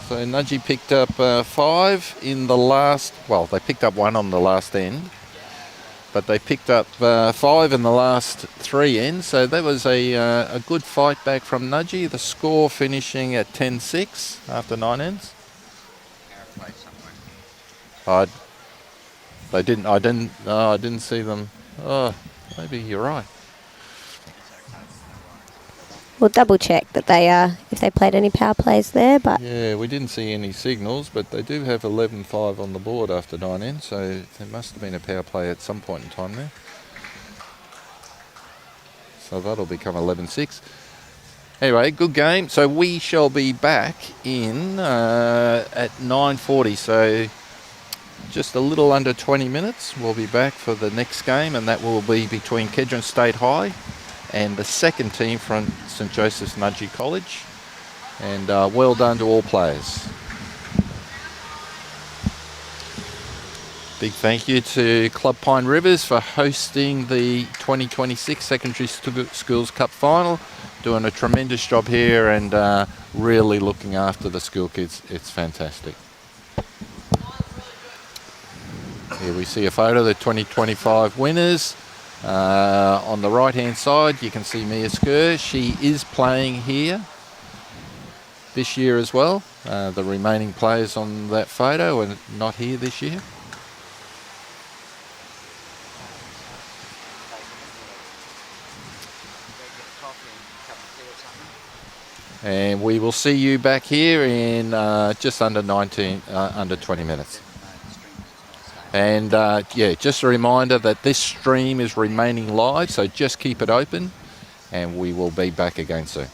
[SPEAKER 1] So Nudgee picked up 5 in the last, well, they picked up 1 on the last end, but they picked up 5 in the last 3 ends. So that was a good fight back from Nudgee. The score finishing at 10-6 after 9 ends. I didn't see them. Oh, maybe you're right.
[SPEAKER 2] We'll double check that they if they played any power plays there, but
[SPEAKER 1] Yeah, we didn't see any signals, but they do have 11-5 on the board after 9 ends, so there must have been a power play at some point in time there. So that'll become 11-6. Anyway, good game. So we shall be back in at 9:40. So just a little under 20 minutes. We'll be back for the next game, and that will be between Kedron State High and the second team from St Joseph's Nudgee College. And well done to all players. Big thank you to Club Pine Rivers for hosting the 2026 Secondary Schools Cup Final. Doing a tremendous job here and really looking after the school kids. It's fantastic. Here we see a photo of the 2025 winners. On the right hand side you can see Mia Skur. She is playing here this year as well. The remaining players on that photo are not here this year. And we will see you back here in just under 20 minutes. And yeah, just a reminder that this stream is remaining live, so just keep it open and we will be back again soon.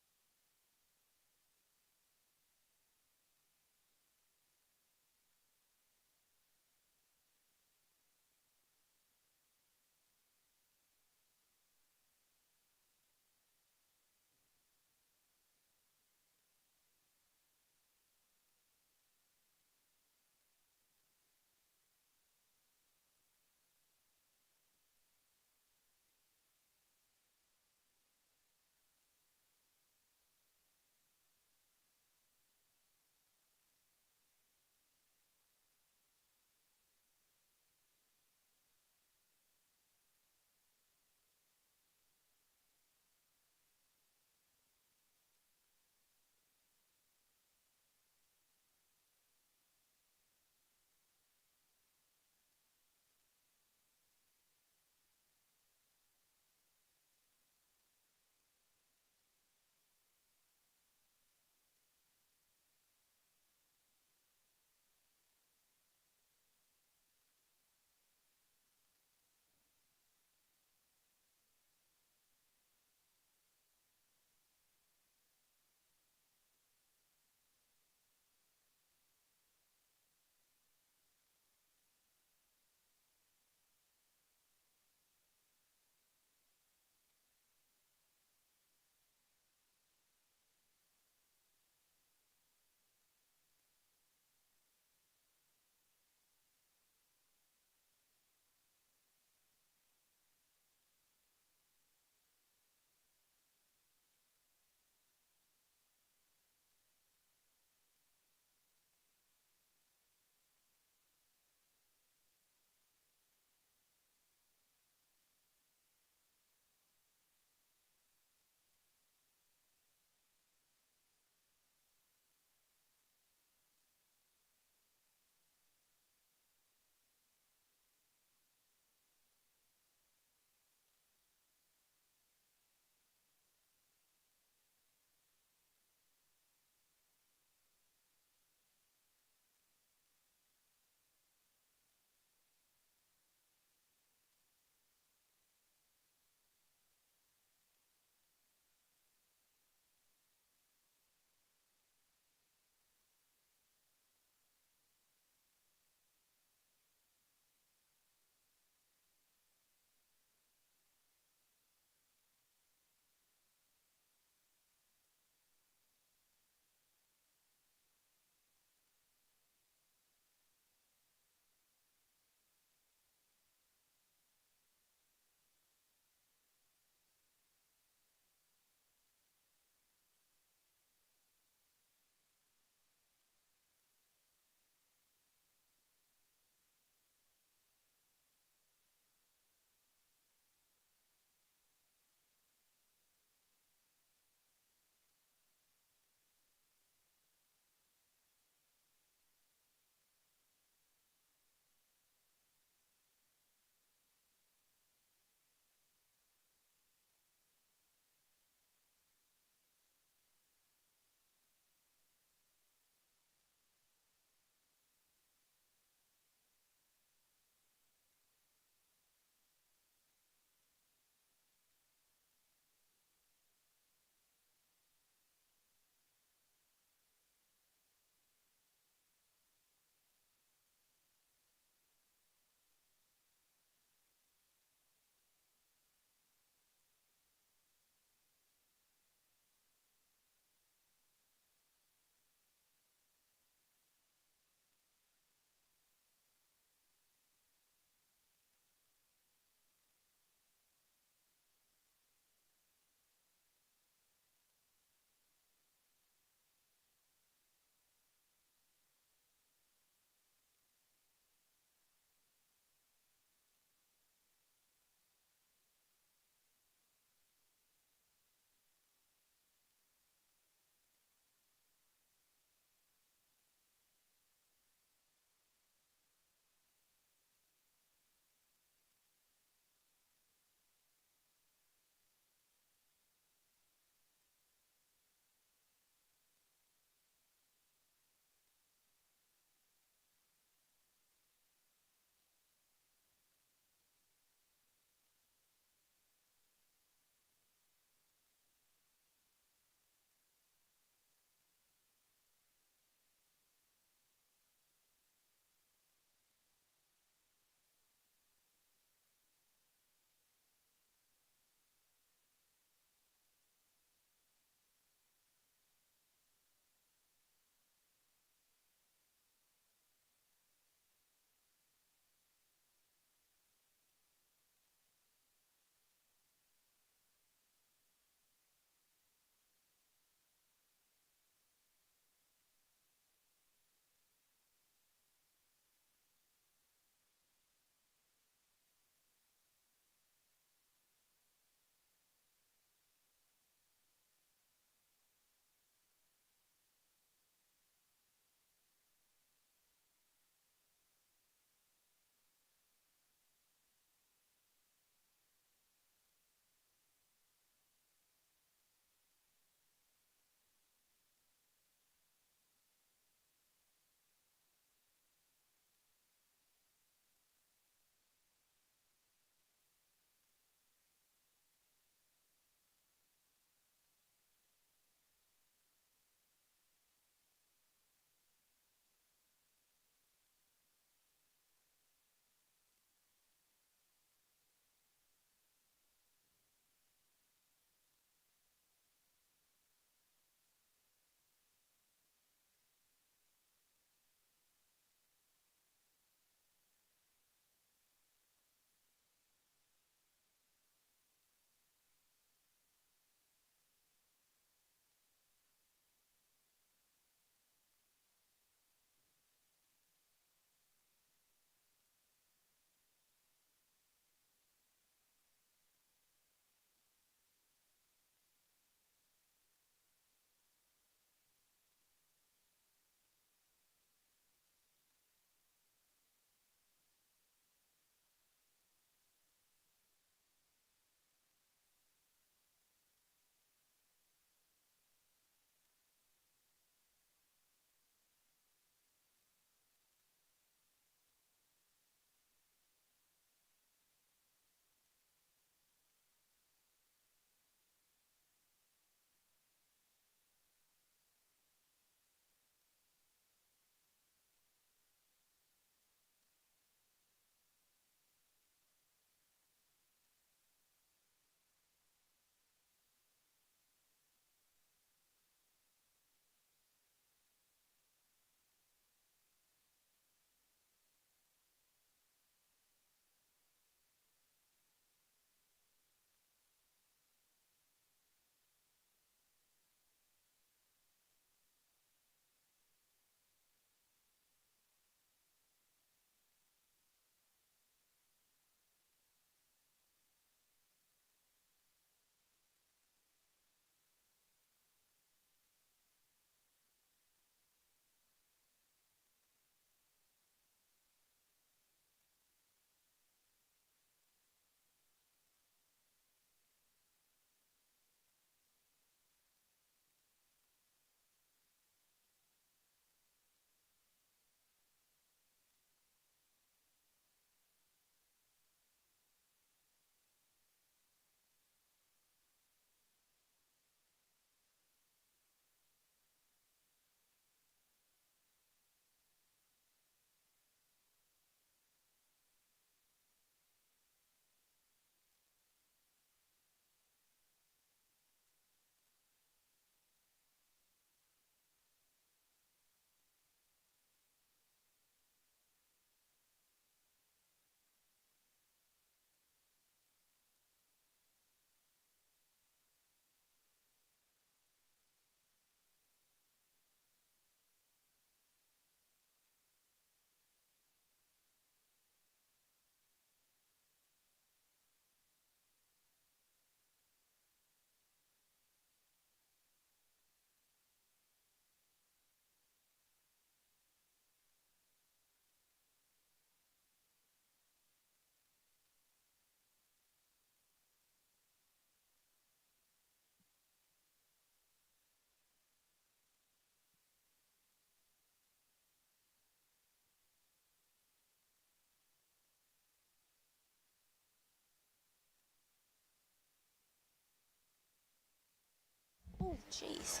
[SPEAKER 2] Jeez.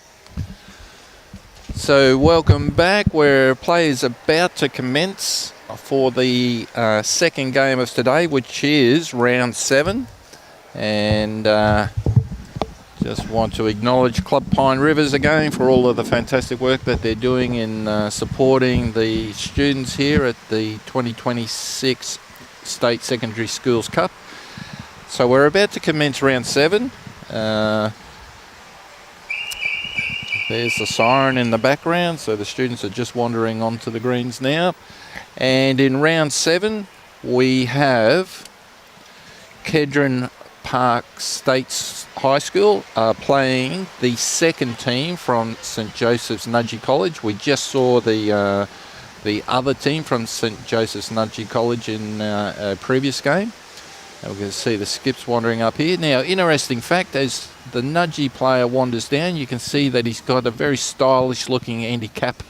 [SPEAKER 1] So welcome back. Where play is about to commence for the second game of today, which is round 7. And just want to acknowledge Club Pine Rivers again for all of the fantastic work that they're doing in supporting the students here at the 2026 State Secondary Schools Cup. So we're about to commence round 7. There's the siren in the background, so the students are just wandering onto the greens now. And in round 7, we have Kedron Park State High School playing the second team from St Joseph's Nudgee College. We just saw the other team from St Joseph's Nudgee College in a previous game. And we're going to see the skips wandering up here. Now, interesting fact, as the Nudgee player wanders down, you can see that he's got a very stylish looking anti-cap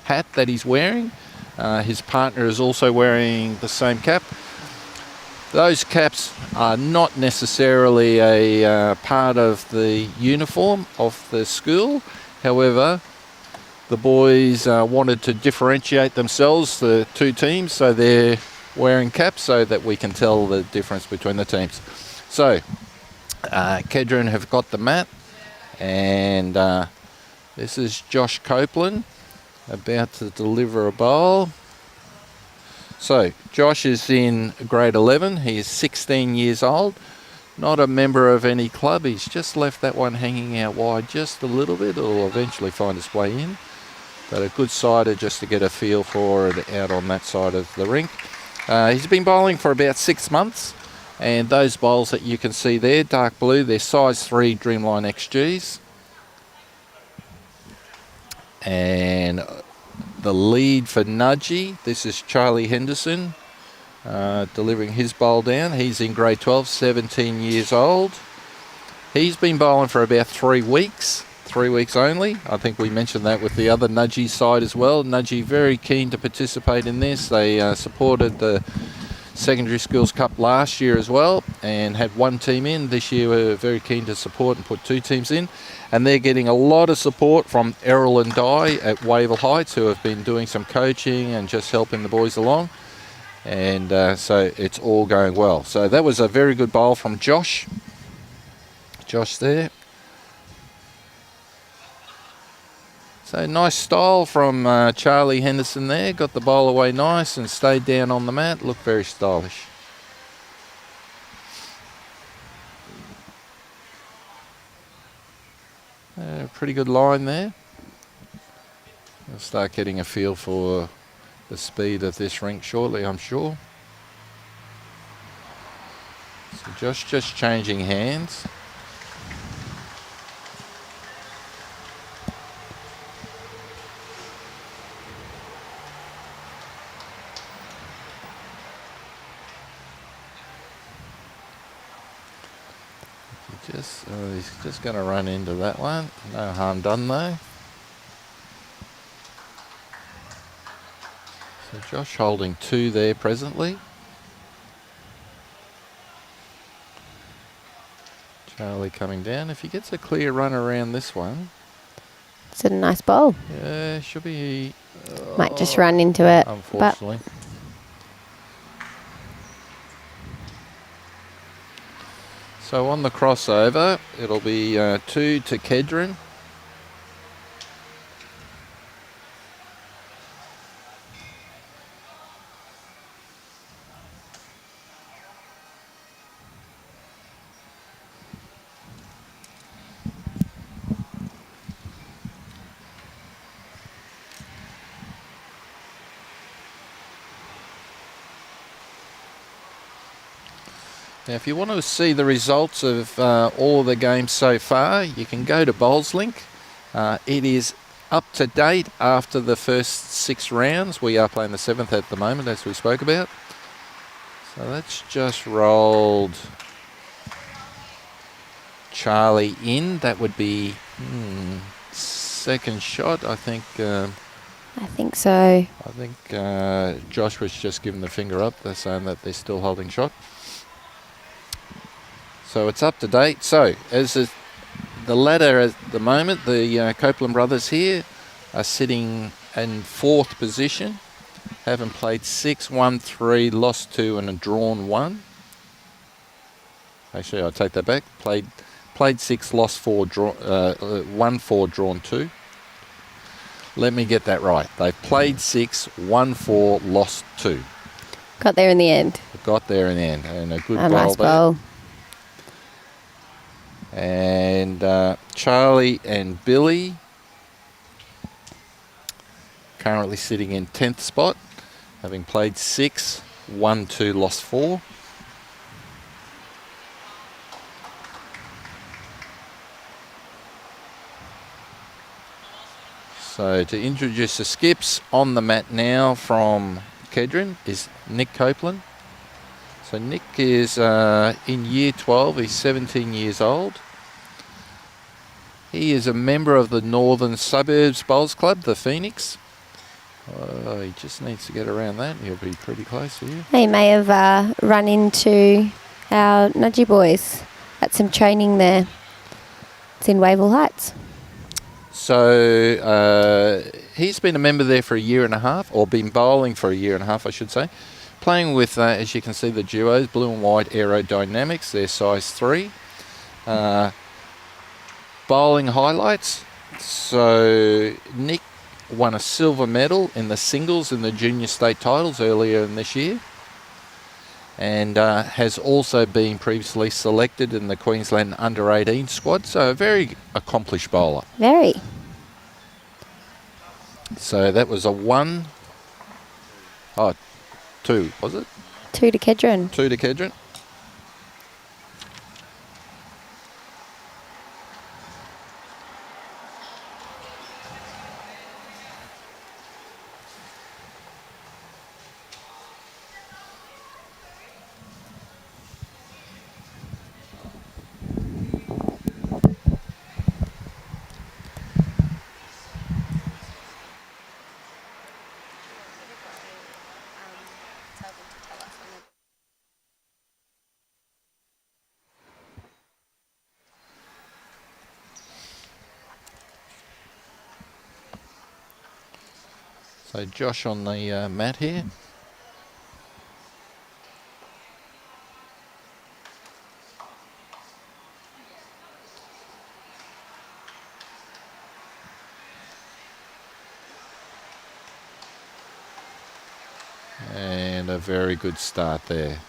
[SPEAKER 1] hat that he's wearing. His partner is also wearing the same cap. Those caps are not necessarily a part of the uniform of the school. However, the boys wanted to differentiate themselves, the two teams, so they're wearing caps so that we can tell the difference between the teams. So, Kedron have got the mat, and this is Josh Coupland about to deliver a bowl. So, Josh is in grade 11. He is 16 years old, not a member of any club. He's just left that one hanging out wide just a little bit. It'll eventually find its way in, but a good sider just to get a feel for it out on that side of the rink. He's been bowling for about 6 months, and those bowls that you can see there, dark blue, they're size 3 Dreamline XGs. And the lead for Nudgee, this is Charlie Henderson delivering his bowl down. He's in grade 12, 17 years old. He's been bowling for about 3 weeks. 3 weeks only. I think we mentioned that with the other Nudgee side as well. Nudgee very keen to participate in this. They supported the Secondary Schools Cup last year as well and had 1 team in. This year we're very keen to support and put 2 teams in. And they're getting a lot of support from Errol and Di at Wavell Heights, who have been doing some coaching and just helping the boys along. And so it's all going well. So that was a very good bowl from Josh. Josh there. So nice style from Charlie Henderson there. Got the bowl away nice and stayed down on the mat. Looked very stylish. Pretty good line there. We'll start getting a feel for the speed of this rink shortly, I'm sure. So Josh just changing hands. He's just going to run into that one. No harm done though. So Josh holding 2 there presently. Charlie coming down. If he gets a clear run around this one.
[SPEAKER 2] It's a nice bowl.
[SPEAKER 1] Yeah, should be.
[SPEAKER 2] Might just run into it.
[SPEAKER 1] Unfortunately. So on the crossover, it'll be 2 to Kedron. Now, if you want to see the results of all the games so far, you can go to BowlsLink. It is up to date after the first 6 rounds. We are playing the 7th at the moment, as we spoke about. So that's just rolled Charlie in. That would be second shot, I think.
[SPEAKER 2] I think so.
[SPEAKER 1] I think Josh was just giving the finger up. They're saying that they're still holding shot. So it's up to date. So as the ladder at the moment, the Coupland brothers here are sitting in 4th position. Haven't played 6, won 3, lost 2 and drawn 1. Actually, I'll take that back. Played 6, lost 4, won 4, drawn 2. Let me get that right. They've played 6, won 4, lost 2.
[SPEAKER 2] Got there in the end.
[SPEAKER 1] Got there in the end. And a good
[SPEAKER 2] A
[SPEAKER 1] bowl
[SPEAKER 2] nice
[SPEAKER 1] there.
[SPEAKER 2] bowl.
[SPEAKER 1] And Charlie and Billy currently sitting in 10th spot, having played 6, won 2, lost 4. So to introduce the skips on the mat now from Kedron is Nick Coupland. So Nick is in year 12, he's 17 years old. He is a member of the Northern Suburbs Bowls Club, the Phoenix. Oh, he just needs to get around that. He'll be pretty close here.
[SPEAKER 2] He may have run into our Nudgee boys at some training there. It's in Wavell Heights.
[SPEAKER 1] So he's been a member there for a year and a half, or been bowling for a year and a half, I should say. Playing with, as you can see, the duos, Blue and White Aerodynamics, they're size 3. Bowling highlights. So Nick won a silver medal in the singles in the junior state titles earlier in this year, and has also been previously selected in the Queensland under-18 squad, so a very accomplished bowler.
[SPEAKER 2] Very.
[SPEAKER 1] So that was a 2, was it?
[SPEAKER 2] 2 to Kedron.
[SPEAKER 1] 2 to Kedron. So Josh on the mat here. And a very good start there.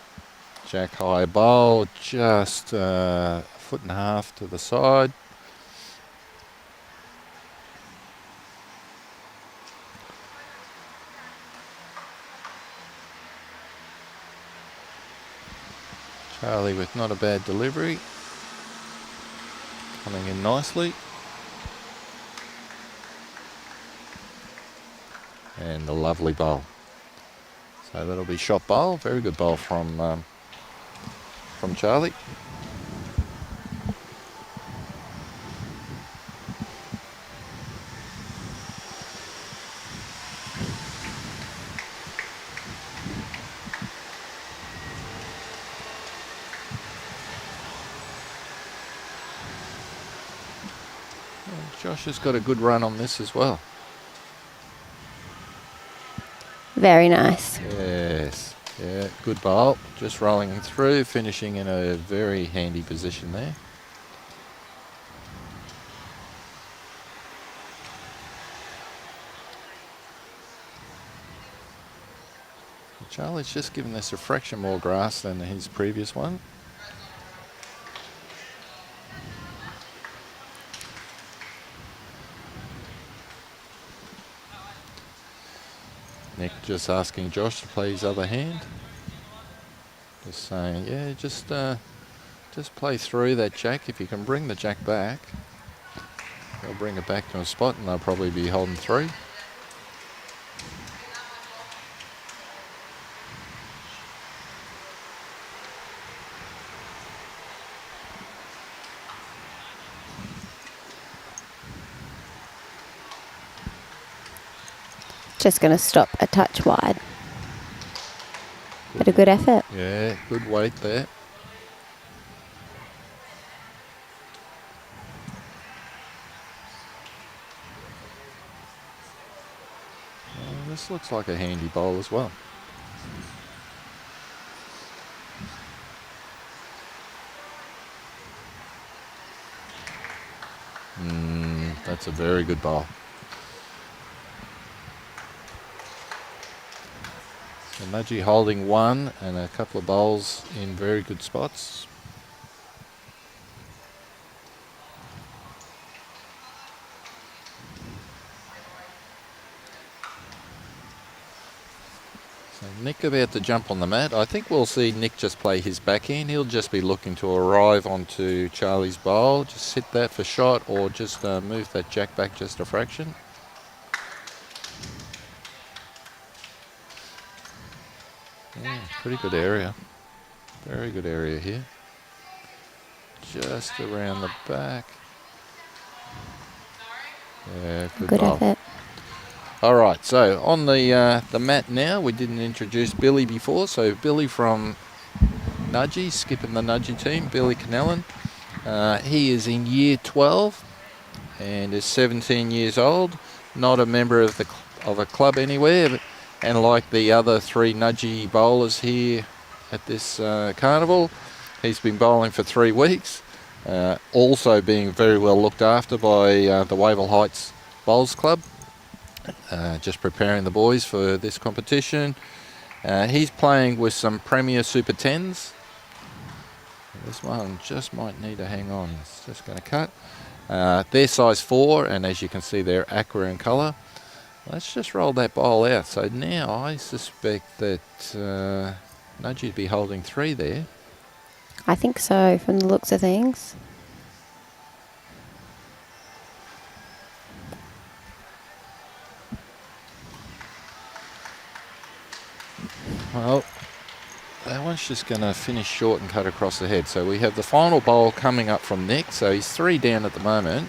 [SPEAKER 1] Jack high bowl, just a foot and a half to the side. Charlie with not a bad delivery. Coming in nicely. And a lovely bowl. So that'll be shot bowl. Very good bowl from Charlie. Josh has got a good run on this as well.
[SPEAKER 2] Very nice.
[SPEAKER 1] Yes, yeah, good bowl. Just rolling through, finishing in a very handy position there. Charlie's just given this a fraction more grass than his previous one. Nick just asking Josh to play his other hand. Just saying, yeah, just play through that jack. If you can bring the jack back, they'll bring it back to a spot and they'll probably be holding 3.
[SPEAKER 2] Just going to stop a touch wide. But a good effort.
[SPEAKER 1] Yeah, good weight there. This looks like a handy bowl as well. That's a very good bowl. So Nudgee holding one and a couple of bowls in very good spots. So Nick about to jump on the mat. I think we'll see Nick just play his backhand. He'll just be looking to arrive onto Charlie's bowl, just hit that for shot, or just move that jack back just a fraction. Yeah, pretty good area. Very good area here. Just around the back. Yeah, good bowl.
[SPEAKER 2] effort.
[SPEAKER 1] All right, so on the mat now, we didn't introduce Billy before. So Billy from Nudgee, skipping the Nudgee team, Billy Connellan. He is in year 12 and is 17 years old. Not a member of a club anywhere, and like the other 3 Nudgee bowlers here at this carnival, he's been bowling for 3 weeks. Also being very well looked after by the Wavell Heights Bowls Club. Just preparing the boys for this competition. He's playing with some Premier Super 10s. This one just might need to hang on. It's just going to cut. They're size 4, and as you can see, they're aqua in colour. Let's just roll that bowl out. So now I suspect that Nudgee would be holding 3 there.
[SPEAKER 2] I think so, from the looks of things.
[SPEAKER 1] Well, that one's just going to finish short and cut across the head. So we have the final bowl coming up from Nick. So he's 3 down at the moment.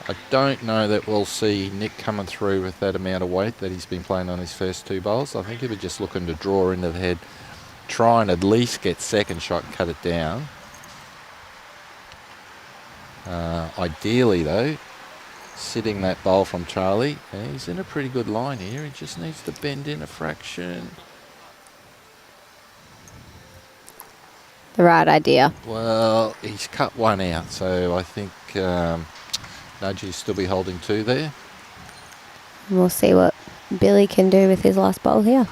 [SPEAKER 1] I don't know that we'll see Nick coming through with that amount of weight that he's been playing on his first 2 bowls. I think he was just looking to draw into the head, try and at least get second shot and cut it down. Ideally, though, sitting that bowl from Charlie. He's in a pretty good line here. He just needs to bend in a fraction.
[SPEAKER 2] The right idea.
[SPEAKER 1] Well, he's cut 1 out, so I think Nudgee still be holding 2 there.
[SPEAKER 2] And we'll see what Billy can do with his last bowl here.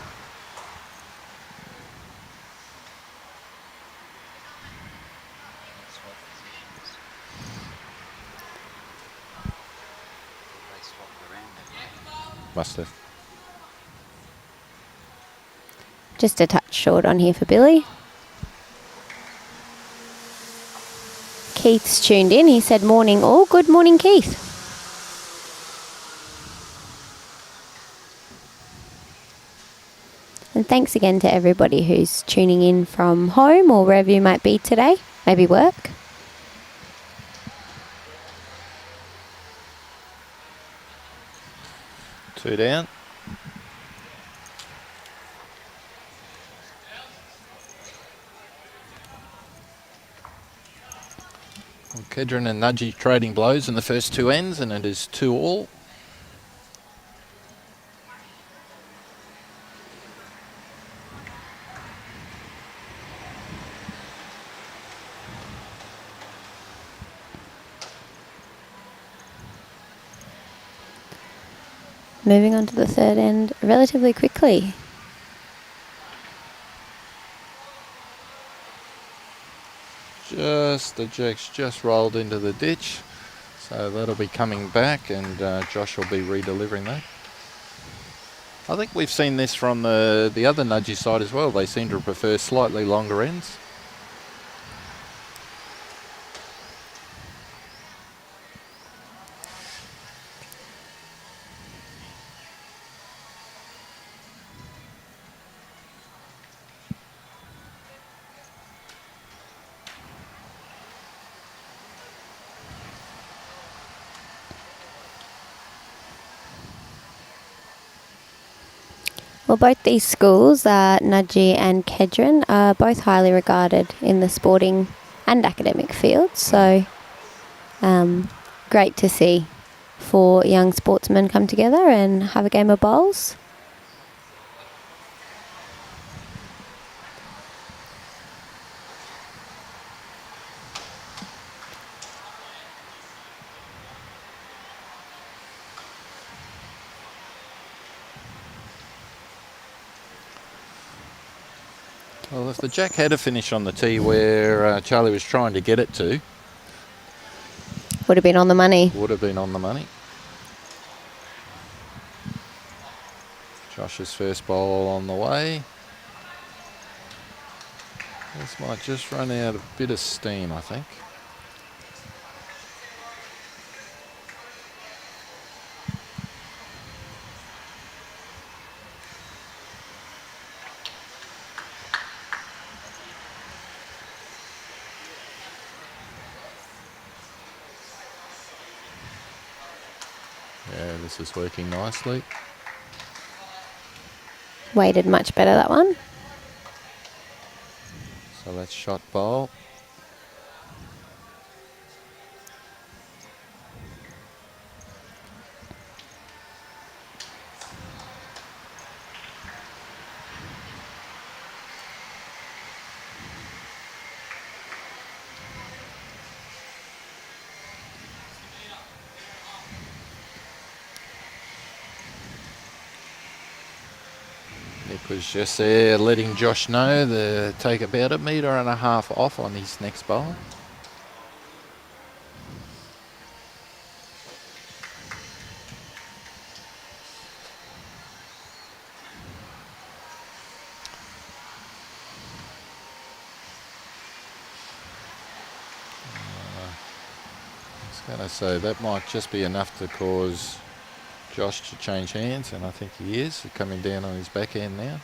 [SPEAKER 1] Must have.
[SPEAKER 2] Just a touch short on here for Billy. Keith's tuned in. He said morning all. Good morning, Keith. And thanks again to everybody who's tuning in from home or wherever you might be today. Maybe work.
[SPEAKER 1] Two down. Well, Kedron and Nudgee trading blows in the first 2 ends, and it is 2 all.
[SPEAKER 2] Moving on to the 3rd end relatively quickly.
[SPEAKER 1] The jack's just rolled into the ditch, so that'll be coming back, and Josh will be redelivering that. I think we've seen this from the other Nudgee side as well. They seem to prefer slightly longer ends.
[SPEAKER 2] Well, both these schools, Nudgee and Kedron, are both highly regarded in the sporting and academic fields. So, great to see 4 young sportsmen come together and have a game of bowls.
[SPEAKER 1] Well, if the jack had a finish on the tee where Charlie was trying to get it to,
[SPEAKER 2] Would have been on the money.
[SPEAKER 1] would have been on the money. Josh's first bowl on the way. This might just run out a bit of steam, I think. Yeah, this is working nicely.
[SPEAKER 2] Weighted much better, that one.
[SPEAKER 1] So that's shot bowl. Nick was just there letting Josh know to take about 1.5 metres off on his next bowl. I was going to say that might just be enough to cause Josh to change hands, and I think he is coming down on his backhand now.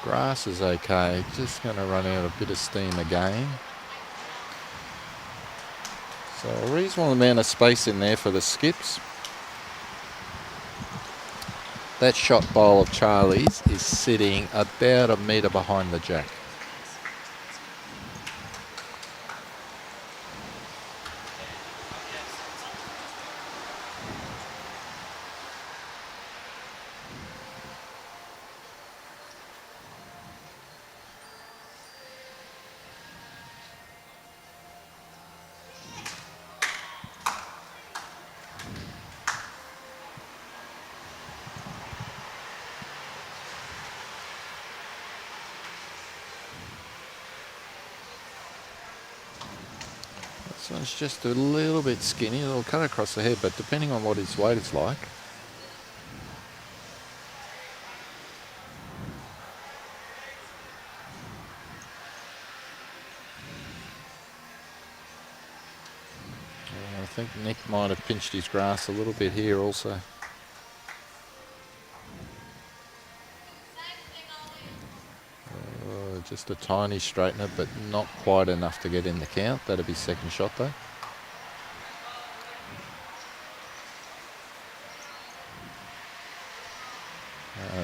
[SPEAKER 1] Grass is okay, just going to run out a bit of steam again. So a reasonable amount of space in there for the skips. That shot bowl of Charlie's is sitting about 1 metre behind the jack. This one's just a little bit skinny. It'll cut across the head, but depending on what his weight is like. I think Nick might have pinched his grass a little bit here also. Just a tiny straightener, but not quite enough to get in the count. That'll be second shot though.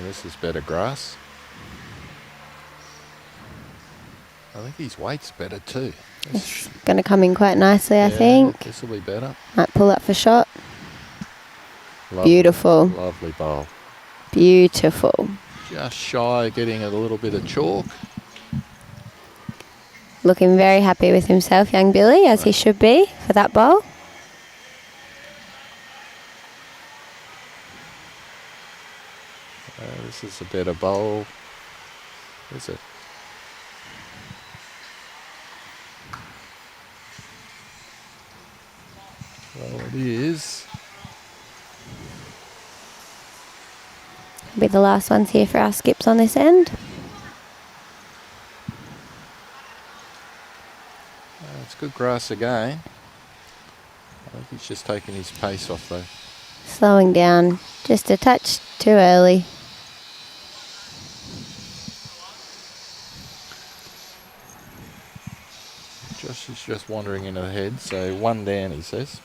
[SPEAKER 1] This is better grass. I think his weight's better too.
[SPEAKER 2] It's going to come in quite nicely, I think.
[SPEAKER 1] This will be better.
[SPEAKER 2] Might pull up for shot.
[SPEAKER 1] Lovely,
[SPEAKER 2] Beautiful.
[SPEAKER 1] Lovely bowl.
[SPEAKER 2] Beautiful.
[SPEAKER 1] Just shy of getting a little bit of chalk.
[SPEAKER 2] Looking very happy with himself, young Billy, as he should be for that bowl.
[SPEAKER 1] This is a better bowl. Is it? Well, it is.
[SPEAKER 2] Be the last ones here for our skips on this end.
[SPEAKER 1] It's good grass again. I think he's just taking his pace off though.
[SPEAKER 2] Slowing down just a touch too early.
[SPEAKER 1] Josh is just wandering into the head, so one down, he says.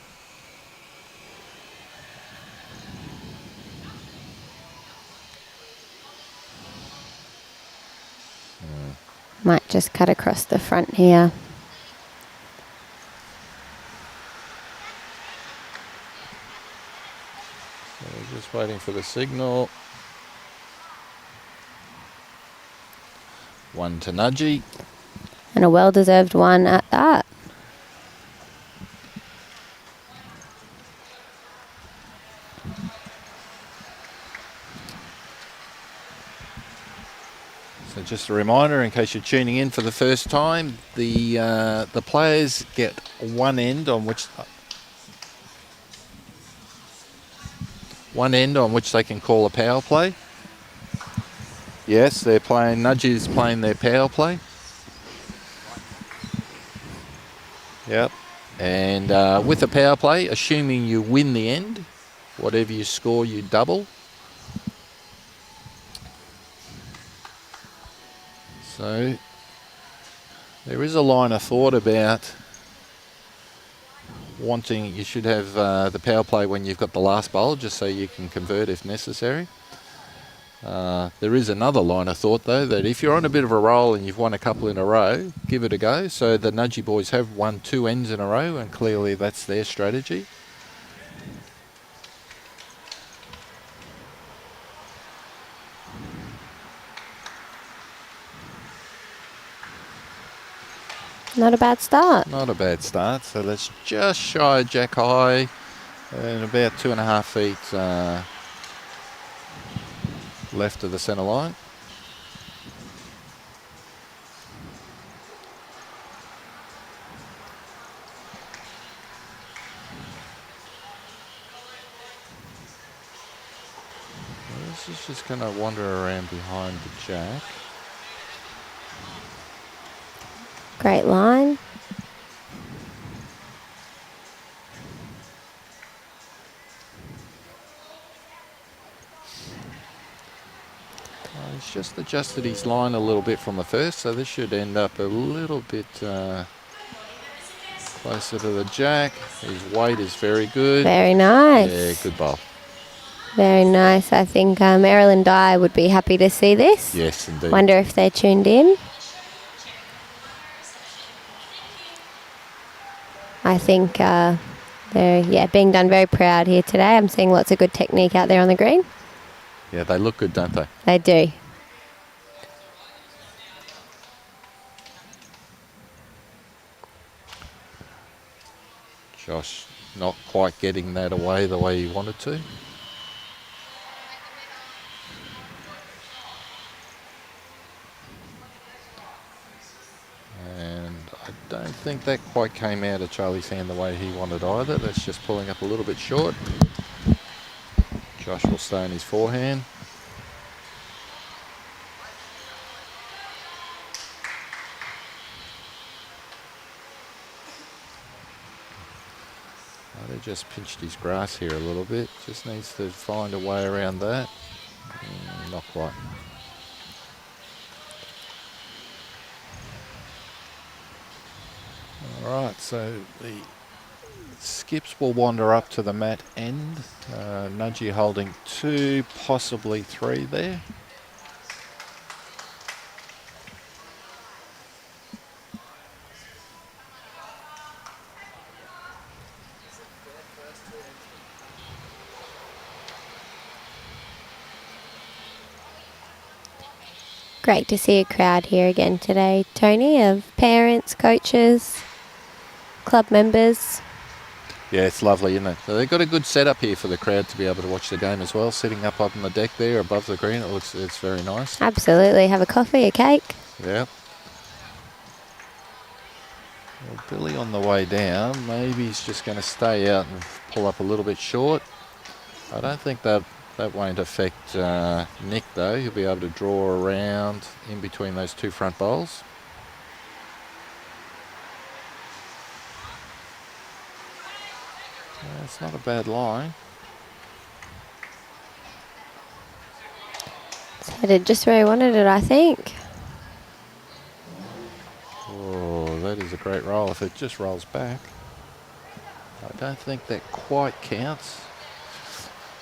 [SPEAKER 2] Might just cut across the front here.
[SPEAKER 1] So we're just waiting for the signal. 1 to Nudgee.
[SPEAKER 2] And a well-deserved one at that.
[SPEAKER 1] So just a reminder, in case you're tuning in for the first time, the players get one end on which they can call a power play. Yes, they're playing. Nudgee is playing their power play. Yep. And with a power play, assuming you win the end, whatever you score, you double. So there is a line of thought about wanting, you should have the power play when you've got the last bowl, just so you can convert if necessary. There is another line of thought though, that if you're on a bit of a roll and you've won a couple in a row, give it a go. So the Nudgee boys have won 2 ends in a row, and clearly that's their strategy.
[SPEAKER 2] Not a bad start.
[SPEAKER 1] Not a bad start. So that's just shy of jack high and about 2.5 feet left of the centre line. This is just going to wander around behind the jack.
[SPEAKER 2] Great line.
[SPEAKER 1] He's just adjusted his line a little bit from the first, so this should end up a little bit closer to the jack. His weight is very good.
[SPEAKER 2] Very nice.
[SPEAKER 1] Yeah, good bowl.
[SPEAKER 2] Very nice. I think Errol and Di would be happy to see this.
[SPEAKER 1] Yes, indeed.
[SPEAKER 2] Wonder if they're tuned in. I think they're being done very proud here today. I'm seeing lots of good technique out there on the green.
[SPEAKER 1] Yeah, they look good, don't they?
[SPEAKER 2] They do.
[SPEAKER 1] Josh not quite getting that away the way he wanted to. And I don't think that quite came out of Charlie's hand the way he wanted either. That's just pulling up a little bit short. Josh will stay on his forehand. They just pinched his grass here a little bit. Just needs to find a way around that. Not quite. Alright, so the skips will wander up to the mat end. Nudgee holding 2, possibly 3 there.
[SPEAKER 2] Great to see a crowd here again today, Tony, of parents, coaches, club members.
[SPEAKER 1] Yeah, it's lovely, isn't it? So they've got a good setup here for the crowd to be able to watch the game as well. Sitting up on the deck there above the green, it's very nice.
[SPEAKER 2] Absolutely. Have a coffee, a cake.
[SPEAKER 1] Yeah. Well, Billy on the way down, maybe he's just going to stay out and pull up a little bit short. I don't think that won't affect Nick though. He'll be able to draw around in between those 2 front bowls. It's not a bad line.
[SPEAKER 2] It's headed just where he wanted it, I think.
[SPEAKER 1] Oh, that is a great roll. If it just rolls back. I don't think that quite counts.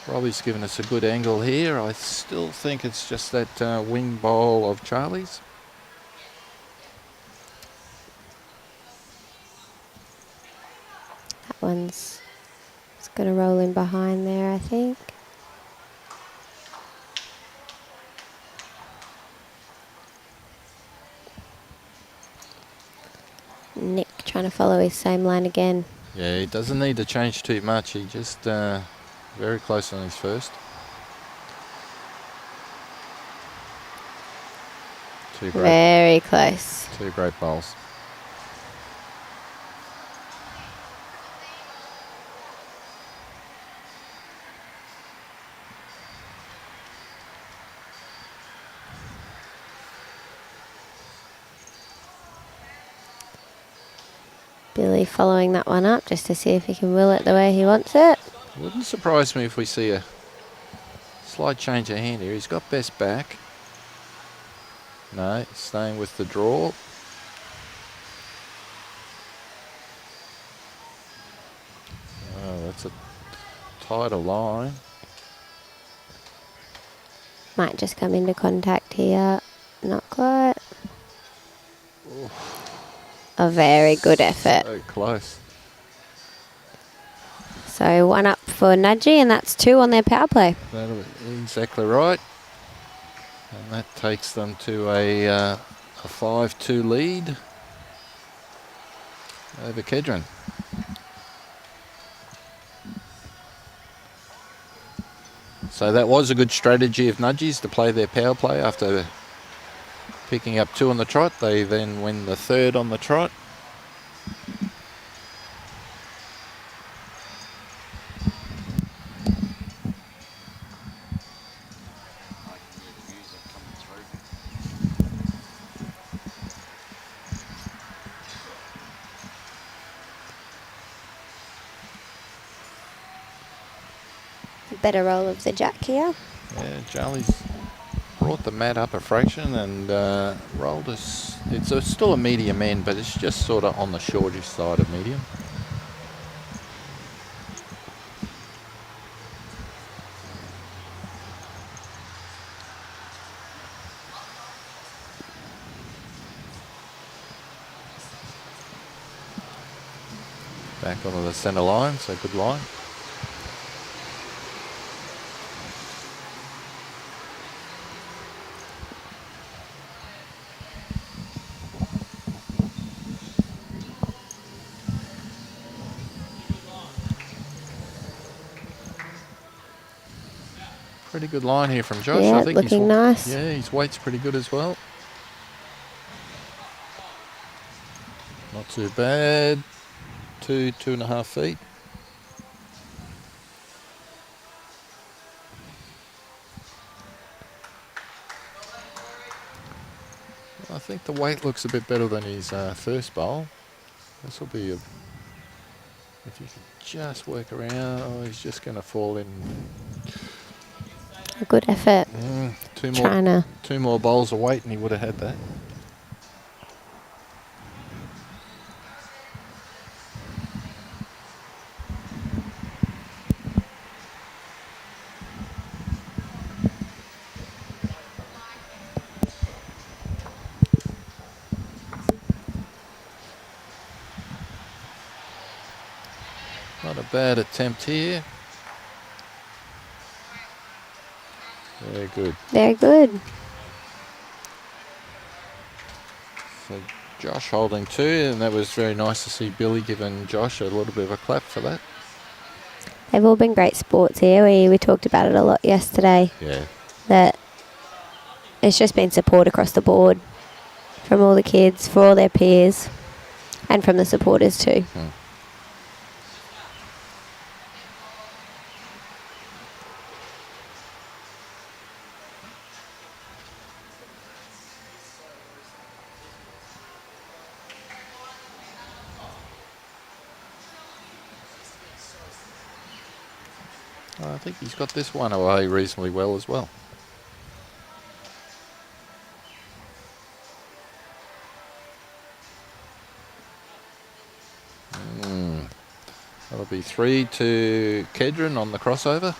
[SPEAKER 1] Robbie's given us a good angle here. I still think it's just that wing bowl of Charlie's.
[SPEAKER 2] That one's going to roll in behind there, I think. Nick trying to follow his same line again.
[SPEAKER 1] Yeah, he doesn't need to change too much. He just very close on his first.
[SPEAKER 2] Very close.
[SPEAKER 1] 2 great bowls.
[SPEAKER 2] Billy following that one up just to see if he can will it the way he wants it.
[SPEAKER 1] Wouldn't surprise me if we see a slight change of hand here. He's got best back. No, staying with the draw. Oh, that's a tighter line.
[SPEAKER 2] Might just come into contact here. Not quite. A very good effort.
[SPEAKER 1] So close.
[SPEAKER 2] So 1 up for Nudgee, and that's 2 on their power play.
[SPEAKER 1] That'll be exactly right. And that takes them to a 5-2 lead over Kedron. So that was a good strategy of Nudgee's to play their power play after picking up 2 on the trot. They then win the 3rd on the trot.
[SPEAKER 2] Better roll of the jack here.
[SPEAKER 1] Yeah, Charlie's brought the mat up a fraction and rolled us. It's still a medium end, but it's just sort of on the shortish side of medium. Back onto the centre line, so good line. Pretty good line here from Josh.
[SPEAKER 2] Yeah,
[SPEAKER 1] I think
[SPEAKER 2] looking nice.
[SPEAKER 1] Yeah, his weight's pretty good as well. Not too bad. 2.5 feet. I think the weight looks a bit better than his first bowl. This will be a... If you could just work around, oh, he's just going to fall in.
[SPEAKER 2] A good effort.
[SPEAKER 1] Two more bowls of weight and he would have had that. Not a bad attempt here. Very good.
[SPEAKER 2] Very good.
[SPEAKER 1] So Josh holding 2, and that was very nice to see Billy giving Josh a little bit of a clap for that.
[SPEAKER 2] They've all been great sports here. We talked about it a lot yesterday.
[SPEAKER 1] Yeah.
[SPEAKER 2] That it's just been support across the board from all the kids, for all their peers, and from the supporters too.
[SPEAKER 1] I think he's got this one away reasonably well as well. That'll be 3 to Kedron on the crossover.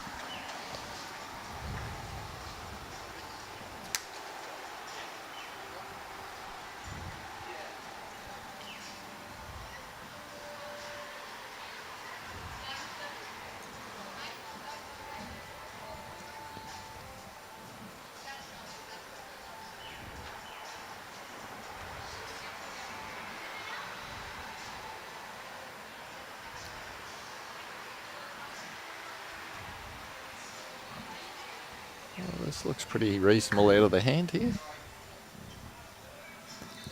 [SPEAKER 1] This looks pretty reasonable out of the hand here.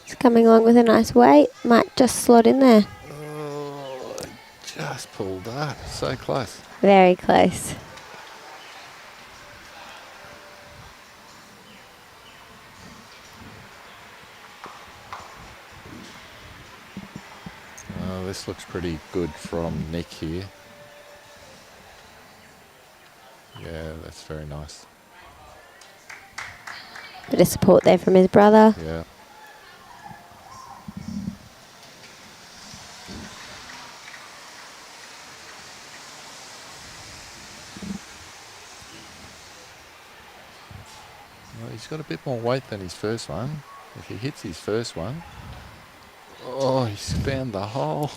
[SPEAKER 2] It's coming along with a nice weight. Might just slot in there.
[SPEAKER 1] Oh, just pulled that. So close.
[SPEAKER 2] Very close.
[SPEAKER 1] Oh, this looks pretty good from Nick here. Yeah, that's very nice.
[SPEAKER 2] Bit of support there from his brother.
[SPEAKER 1] Yeah. Well, he's got a bit more weight than his first one. If he hits his first one, oh, he's found the hole.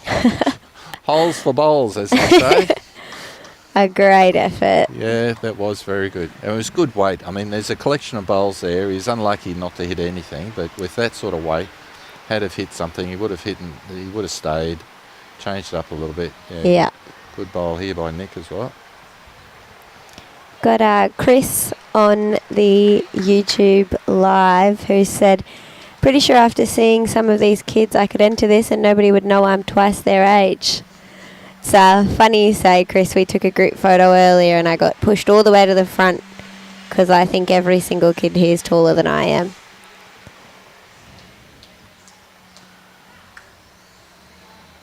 [SPEAKER 1] Holes for bowls, as they say.
[SPEAKER 2] A great effort.
[SPEAKER 1] Yeah, that was very good. It was good weight. I mean, there's a collection of bowls there. He's unlucky not to hit anything, but with that sort of weight, had have hit something, he would have hit. He would have stayed, changed it up a little bit.
[SPEAKER 2] Yeah.
[SPEAKER 1] Good bowl here by Nick as well.
[SPEAKER 2] Got Chris on the YouTube live who said, pretty sure after seeing some of these kids I could enter this and nobody would know I'm twice their age. It's funny you say, Chris. We took a group photo earlier and I got pushed all the way to the front because I think every single kid here is taller than I am.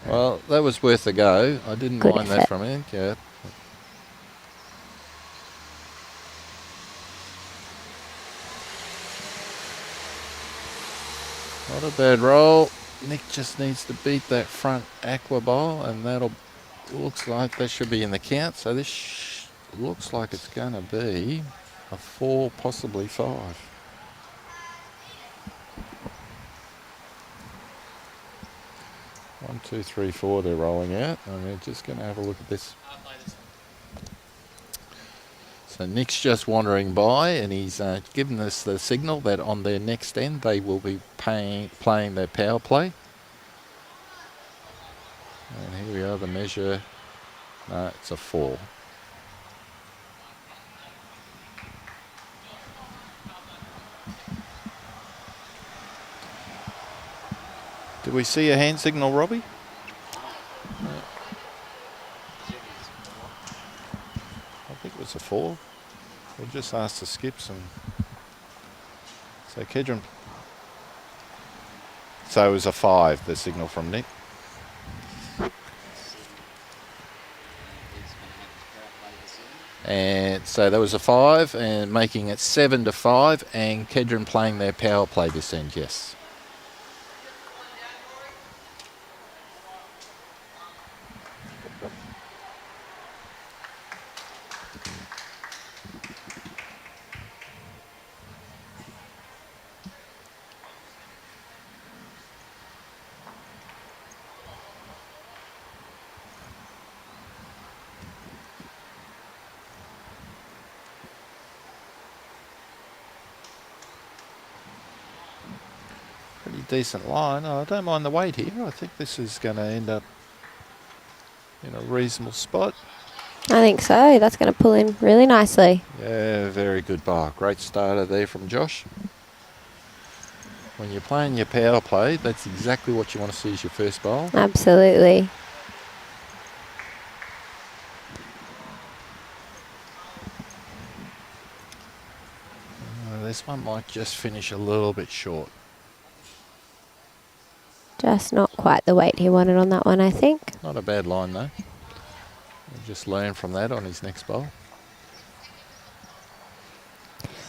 [SPEAKER 1] Well, that was worth a go. I didn't
[SPEAKER 2] Good
[SPEAKER 1] mind that
[SPEAKER 2] effort.
[SPEAKER 1] from him. Yeah. Not a bad roll. Nick just needs to beat that front aqua bowl, and looks like that should be in the count. So this looks like it's going to be a 4, possibly 5. 1, 2, 3, 4. They're rolling out, and we're just going to have a look at this. So Nick's just wandering by, and he's given us the signal that on their next end they will be playing their power play. And here we are, the measure. No, it's a 4. Did we see a hand signal, Robbie? No. I think it was a 4. We'll just ask the skips and so Kedron. So it was a 5, the signal from Nick. And so that was a 5, and making it 7-5, and Kedron playing their power play this end, yes. Pretty decent line. Oh, I don't mind the weight here. I think this is going to end up in a reasonable spot.
[SPEAKER 2] I think so. That's going to pull in really nicely.
[SPEAKER 1] Yeah, very good bar. Great starter there from Josh. When you're playing your power play, that's exactly what you want to see as your first bowl.
[SPEAKER 2] Absolutely.
[SPEAKER 1] This one might just finish a little bit short.
[SPEAKER 2] Just not quite the weight he wanted on that one, I think.
[SPEAKER 1] Not a bad line though. We'll just learn from that on his next bowl.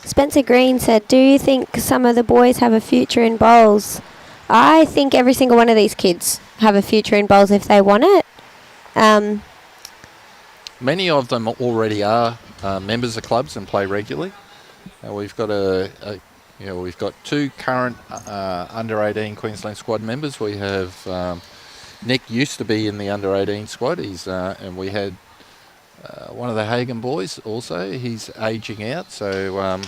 [SPEAKER 2] Spencer Green said, do you think some of the boys have a future in bowls? I think every single one of these kids have a future in bowls if they want it.
[SPEAKER 1] Many of them already are members of clubs and play regularly. We've got we've got 2 current under 18 Queensland squad members. We have Nick used to be in the under 18 squad. He's and we had one of the Hagen boys also. He's aging out, so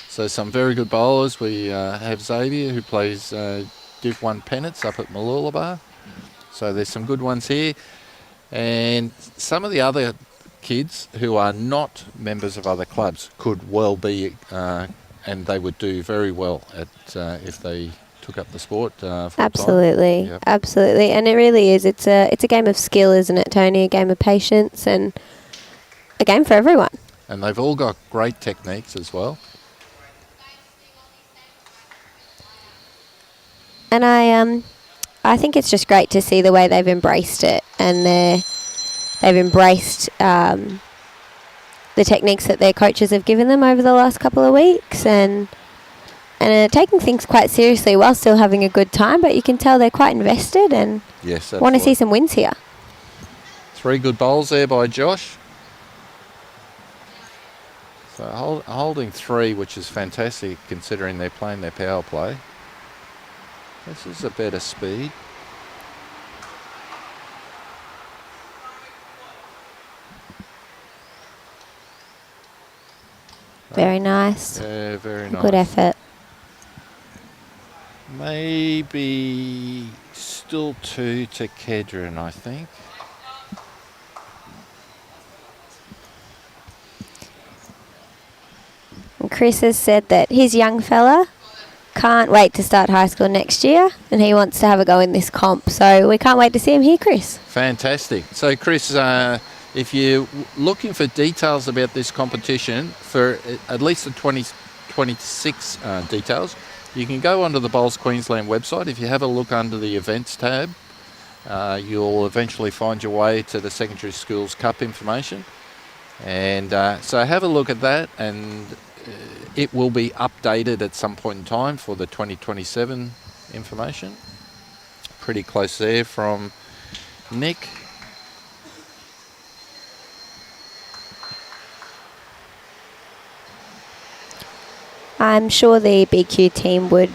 [SPEAKER 1] some very good bowlers. We have Xavier who plays Div 1 pennants up at Muller. So there's some good ones here, and some of the other kids who are not members of other clubs could well be, and they would do very well at if they took up the sport full time.
[SPEAKER 2] Absolutely,
[SPEAKER 1] Yep.
[SPEAKER 2] absolutely, and it really is. It's a game of skill, isn't it, Tony? A game of patience and a game for everyone.
[SPEAKER 1] And they've all got great techniques as well.
[SPEAKER 2] And I think it's just great to see the way they've embraced it, and they've embraced the techniques that their coaches have given them over the last couple of weeks, and taking things quite seriously while still having a good time. But you can tell they're quite invested and
[SPEAKER 1] Yes,
[SPEAKER 2] want to see some wins here.
[SPEAKER 1] 3 good bowls there by Josh. So holding 3, which is fantastic considering they're playing their power play. This is a better speed.
[SPEAKER 2] Very nice.
[SPEAKER 1] Yeah, very nice.
[SPEAKER 2] Good effort.
[SPEAKER 1] Maybe still 2 to Kedron, I think.
[SPEAKER 2] And Chris has said that his young fella can't wait to start high school next year, and he wants to have a go in this comp. So we can't wait to see him here, Chris.
[SPEAKER 1] Fantastic. So, Chris, if you're looking for details about this competition, for at least the 2026 details, you can go onto the Bowls Queensland website. If you have a look under the events tab, you'll eventually find your way to the Secondary Schools Cup information. And so have a look at that, and it will be updated at some point in time for the 2027 information. Pretty close there from Nick.
[SPEAKER 2] I'm sure the BQ team would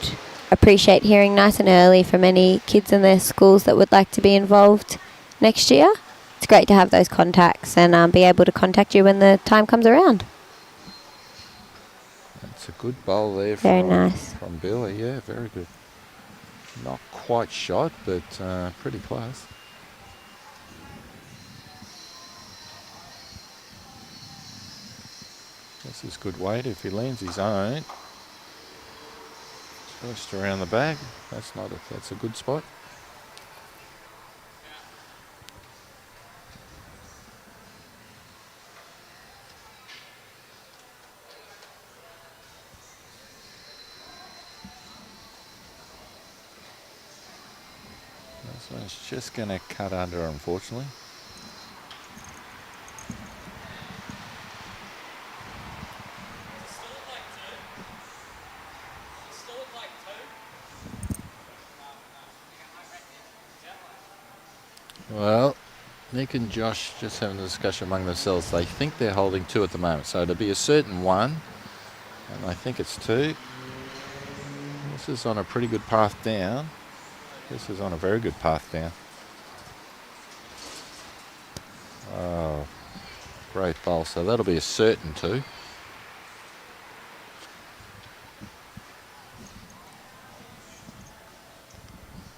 [SPEAKER 2] appreciate hearing nice and early from any kids in their schools that would like to be involved next year. It's great to have those contacts and be able to contact you when the time comes around.
[SPEAKER 1] That's a good bowl there
[SPEAKER 2] Very nice.
[SPEAKER 1] from Billy. Yeah, very good. Not quite shot, but pretty close. This is good weight if he lands his own. Just around the back. That's a good spot. This one's just going to cut under, unfortunately. Well, Nick and Josh just having a discussion among themselves. They think they're holding 2 at the moment, so it'll be a certain 1, and I think it's 2. This is on a pretty good path down. This is on a very good path down. Oh, great bowl. So that'll be a certain 2.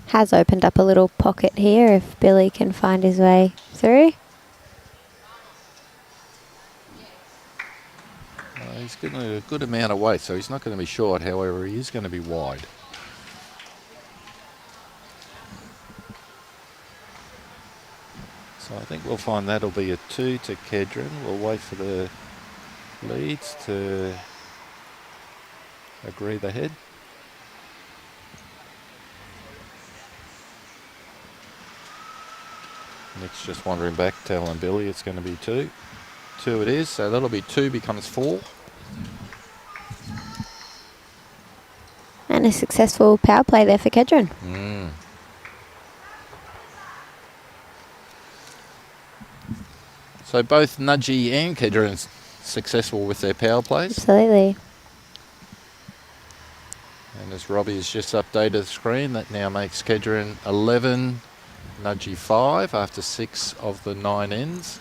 [SPEAKER 2] Has opened up a little pocket here if Billy can find his way through.
[SPEAKER 1] He's getting a good amount of weight, so he's not going to be short. However, he is going to be wide. So I think we'll find that'll be a 2 to Kedron. We'll wait for the leads to agree the head. Nick's just wandering back, telling Billy it's going to be 2. 2 it is, so that'll be 2 becomes 4.
[SPEAKER 2] And a successful power play there for Kedron.
[SPEAKER 1] So both Nudgee and Kedron successful with their power plays.
[SPEAKER 2] Absolutely.
[SPEAKER 1] And as Robbie has just updated the screen, that now makes Kedron 11, Nudgee 5 after 6 of the 9 ends.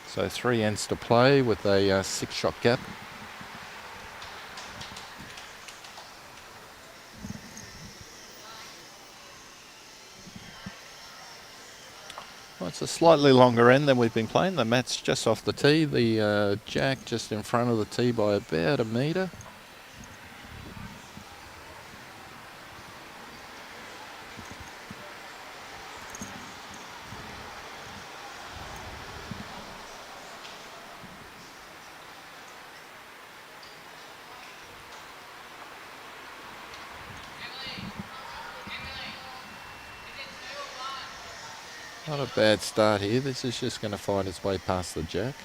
[SPEAKER 1] So 3 ends to play with a 6-shot gap. it's a slightly longer end than we've been playing. The mat's just off the tee. The jack just in front of the tee by about a metre. Not a bad start here. This is just going to find its way past the jack.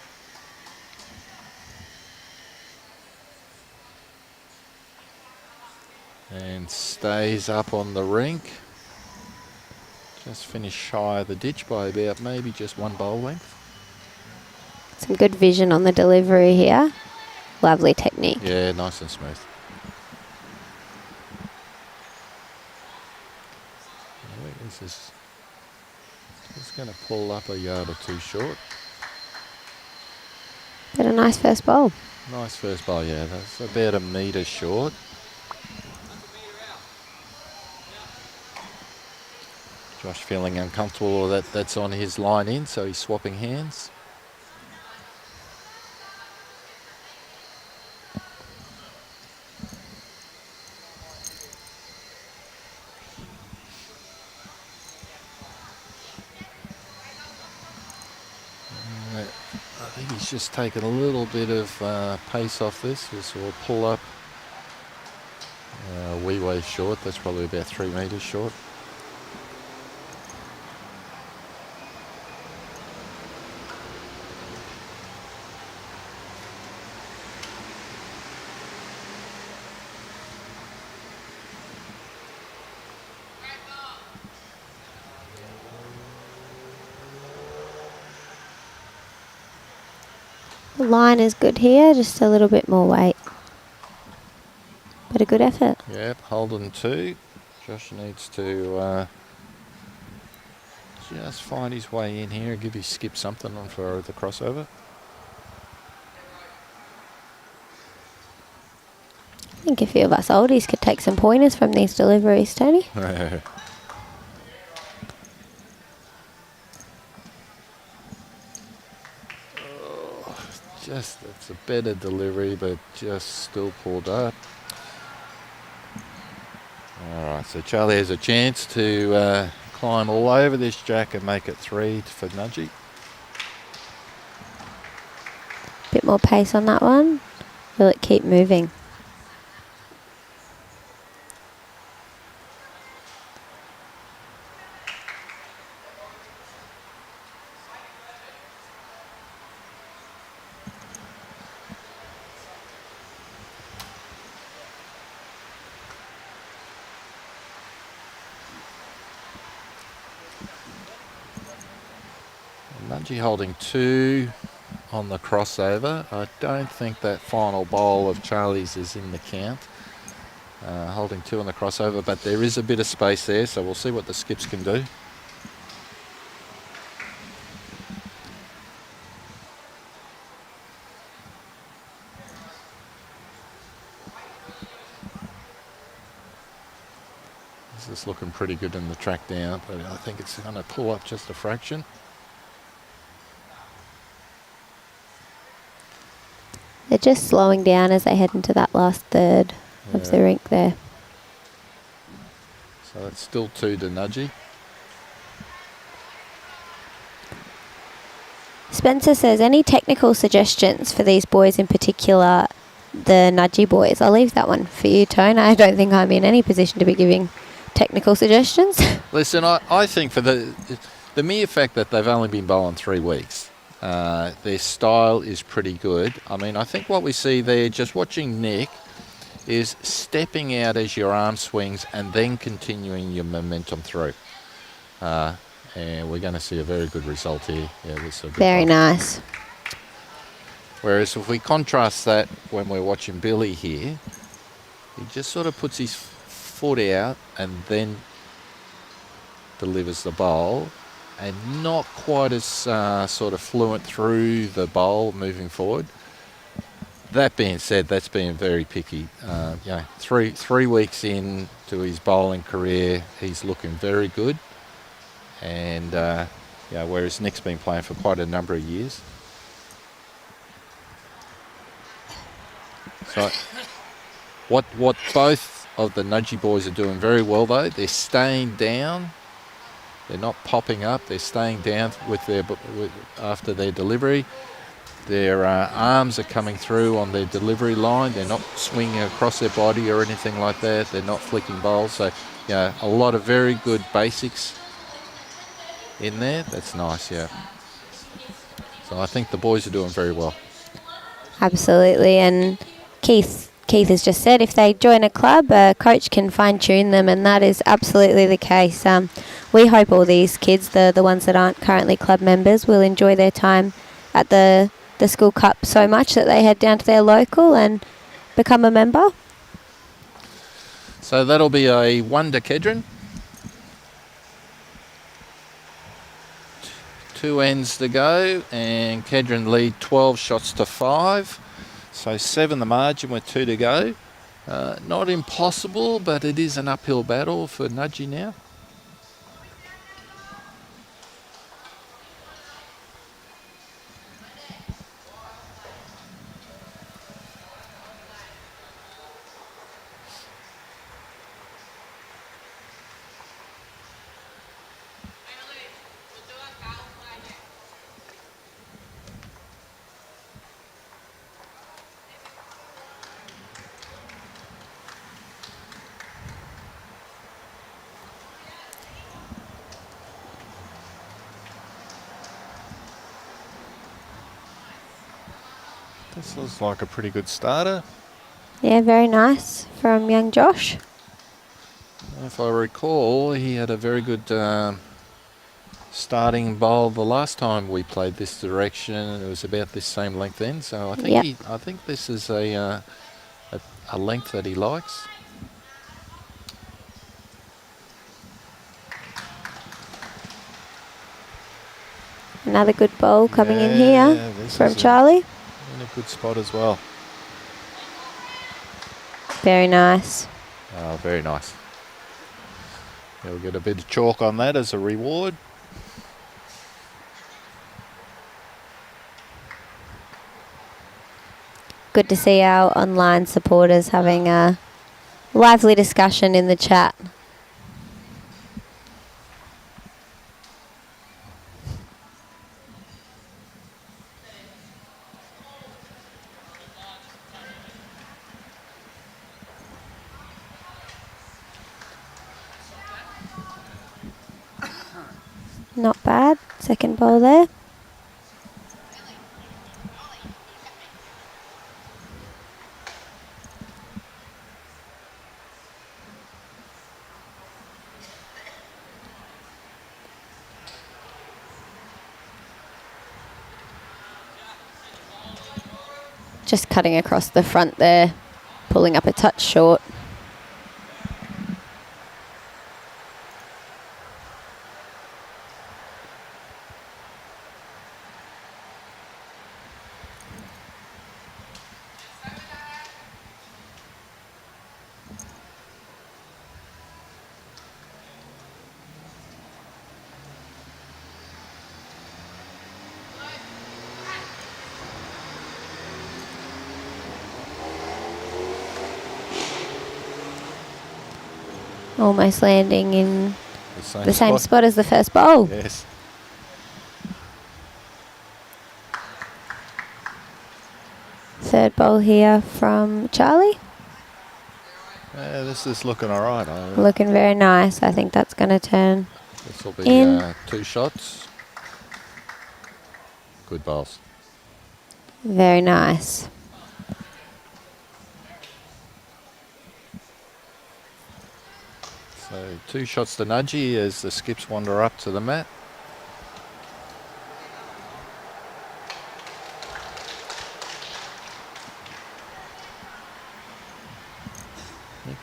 [SPEAKER 1] And stays up on the rink. Just finished shy of the ditch by about maybe just one bowl length.
[SPEAKER 2] Some good vision on the delivery here. Lovely technique.
[SPEAKER 1] Yeah, nice and smooth. I think this is just going to pull up a yard or two short.
[SPEAKER 2] But a nice first bowl.
[SPEAKER 1] Nice first bowl, yeah. That's about a metre short. Josh feeling uncomfortable that that's on his line in, so he's swapping hands. I think he's just taken a little bit of pace off this. This will pull up wee way short. That's probably about 3 metres short.
[SPEAKER 2] The line is good here, just a little bit more weight. But a good effort.
[SPEAKER 1] Yep, holding 2. Josh needs to just find his way in here and give his skip something on for the crossover.
[SPEAKER 2] I think a few of us oldies could take some pointers from these deliveries, Tony.
[SPEAKER 1] Just, it's a better delivery, but just still pulled up. Alright, so Charlie has a chance to climb all over this jack and make it 3 for Nudgee.
[SPEAKER 2] Bit more pace on that one. Will it keep moving?
[SPEAKER 1] Nudgee holding 2 on the crossover. I don't think that final bowl of Charlie's is in the count. Holding 2 on the crossover, but there is a bit of space there, so we'll see what the skips can do. This is looking pretty good in the track down, but I think it's going to pull up just a fraction.
[SPEAKER 2] They're just slowing down as they head into that last third of the rink there.
[SPEAKER 1] So it's still 2 to Nudgee.
[SPEAKER 2] Spencer says, any technical suggestions for these boys, in particular the Nudgee boys? I'll leave that one for you, Tone. I don't think I'm in any position to be giving technical suggestions.
[SPEAKER 1] Listen, I think for the mere fact that they've only been bowling 3 weeks, their style is pretty good. I mean, I think what we see there, just watching Nick, is stepping out as your arm swings and then continuing your momentum through. And we're going to see a very good result here. Yeah, this is a good
[SPEAKER 2] Very
[SPEAKER 1] bowl.
[SPEAKER 2] nice.
[SPEAKER 1] Whereas if we contrast that when we're watching Billy here, he just sort of puts his foot out and then delivers the bowl, and not quite as sort of fluent through the bowl moving forward. That being said, that's being very picky. You know, three weeks into his bowling career, he's looking very good, and Yeah, whereas Nick's been playing for quite a number of years. So what both of the Nudgee boys are doing very well though, they're staying down. They're not popping up. They're staying down with after their delivery. Their arms are coming through on their delivery line. They're not swinging across their body or anything like that. They're not flicking bowls. So, yeah, a lot of very good basics in there. That's nice, yeah. So I think the boys are doing very well.
[SPEAKER 2] Absolutely, and Keith has just said if they join a club, a coach can fine-tune them, and that is absolutely the case. We hope all these kids, the ones that aren't currently club members, will enjoy their time at the school cup so much that they head down to their local and become a member.
[SPEAKER 1] So that'll be a 1 to Kedron. 2 ends to go, and Kedron lead 12 shots to 5. So 7 the margin with 2 to go. Not impossible, but it is an uphill battle for Nudgee now. This looks like a pretty good starter.
[SPEAKER 2] Yeah, very nice from young Josh.
[SPEAKER 1] If I recall, he had a very good starting bowl the last time we played this direction. It was about this same length end, so I think
[SPEAKER 2] Yep.
[SPEAKER 1] I think this is a length that he likes.
[SPEAKER 2] Another good bowl coming in
[SPEAKER 1] Yeah,
[SPEAKER 2] here
[SPEAKER 1] this
[SPEAKER 2] from
[SPEAKER 1] is
[SPEAKER 2] Charlie.
[SPEAKER 1] in a good spot as well.
[SPEAKER 2] Very nice.
[SPEAKER 1] Oh, very nice. He'll get a bit of chalk on that as a reward.
[SPEAKER 2] Good to see our online supporters having a lively discussion in the chat. Not bad. Second bowl there. Just cutting across the front there, pulling up a touch short. Almost landing in the same spot as the first bowl.
[SPEAKER 1] Yes.
[SPEAKER 2] Third bowl here from Charlie.
[SPEAKER 1] Yeah, this is looking all right.
[SPEAKER 2] Looking very nice. I think that's going to turn
[SPEAKER 1] This will be
[SPEAKER 2] in.
[SPEAKER 1] 2 shots. Good bowls.
[SPEAKER 2] Very nice.
[SPEAKER 1] So 2 shots to Nudgee as the skips wander up to the mat.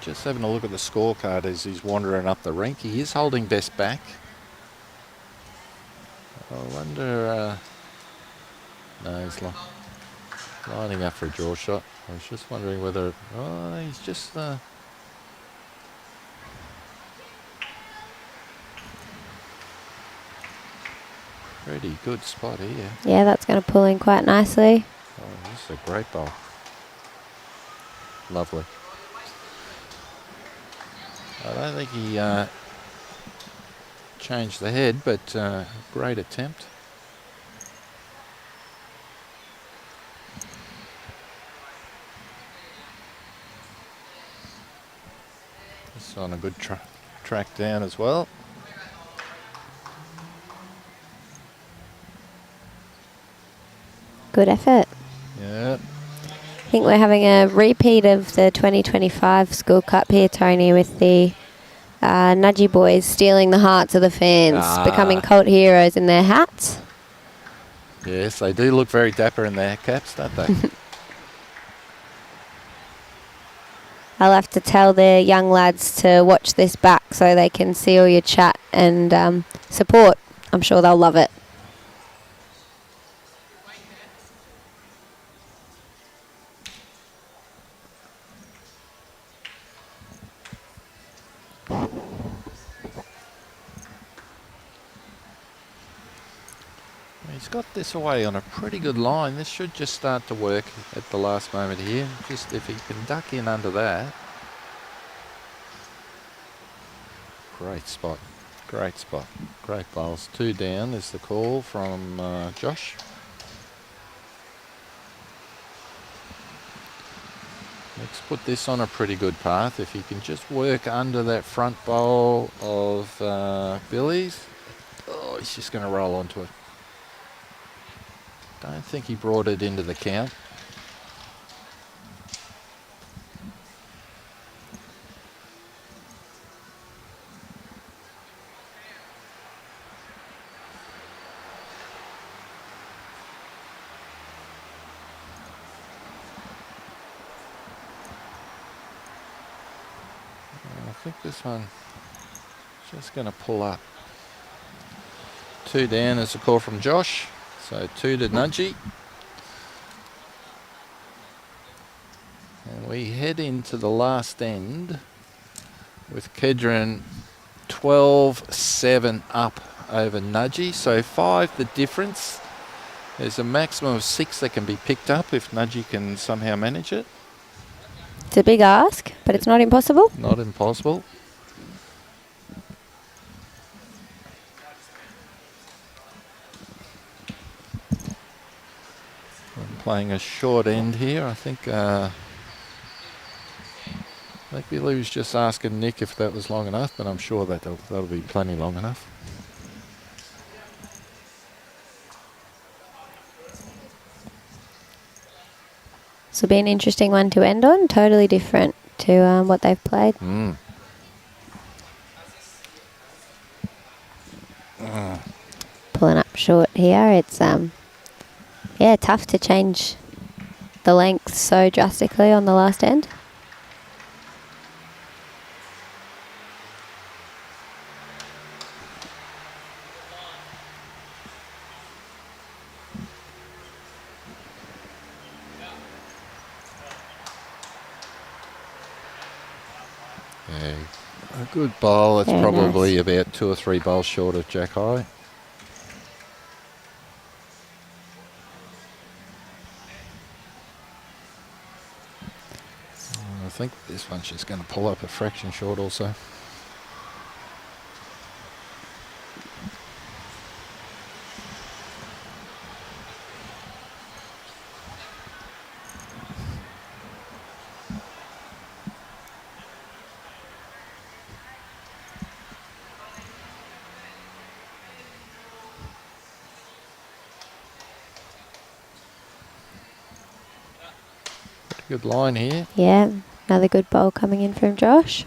[SPEAKER 1] Just having a look at the scorecard as he's wandering up the rink. He is holding best back. I wonder... no, he's lining up for a draw shot. I was just wondering whether... Oh, he's just... Pretty good spot here.
[SPEAKER 2] Yeah, that's going to pull in quite nicely.
[SPEAKER 1] Oh, this is a great bowl. Lovely. I don't think he changed the head, but great attempt. It's on a good track down as well.
[SPEAKER 2] Good effort.
[SPEAKER 1] Yeah.
[SPEAKER 2] I think we're having a repeat of the 2025 School Cup here, Tony, with the Nudgee boys stealing the hearts of the fans, becoming cult heroes in their hats.
[SPEAKER 1] Yes, they do look very dapper in their caps, don't they?
[SPEAKER 2] I'll have to tell the young lads to watch this back so they can see all your chat and support. I'm sure they'll love it.
[SPEAKER 1] He's got this away on a pretty good line. This should just start to work at the last moment here. Just if he can duck in under that. Great spot. Great spot. Great bowls. 2 down is the call from Josh. Let's put this on a pretty good path. If he can just work under that front bowl of Billy's. Oh, he's just going to roll onto it. Don't think he brought it into the count. I think this one is just going to pull up. 2 down is a call from Josh. So 2 to Nudgee. And we head into the last end with Kedron 12-7 up over Nudgee. So 5 the difference. There's a maximum of 6 that can be picked up if Nudgee can somehow manage it.
[SPEAKER 2] It's a big ask, but it's not impossible.
[SPEAKER 1] Not impossible. Playing a short end here. I think Billy was just asking Nick if that was long enough, but I'm sure that'll be plenty long enough.
[SPEAKER 2] This will be an interesting one to end on. Totally different to what they've played. Pulling up short here. It's yeah, tough to change the length so drastically on the last end.
[SPEAKER 1] Yeah, a good bowl. It's
[SPEAKER 2] Very
[SPEAKER 1] probably
[SPEAKER 2] nice.
[SPEAKER 1] about 2 or 3 bowls short of Jack High. I think this one's just going to pull up a fraction short also. Good line here.
[SPEAKER 2] Yeah, another good bowl coming in from Josh.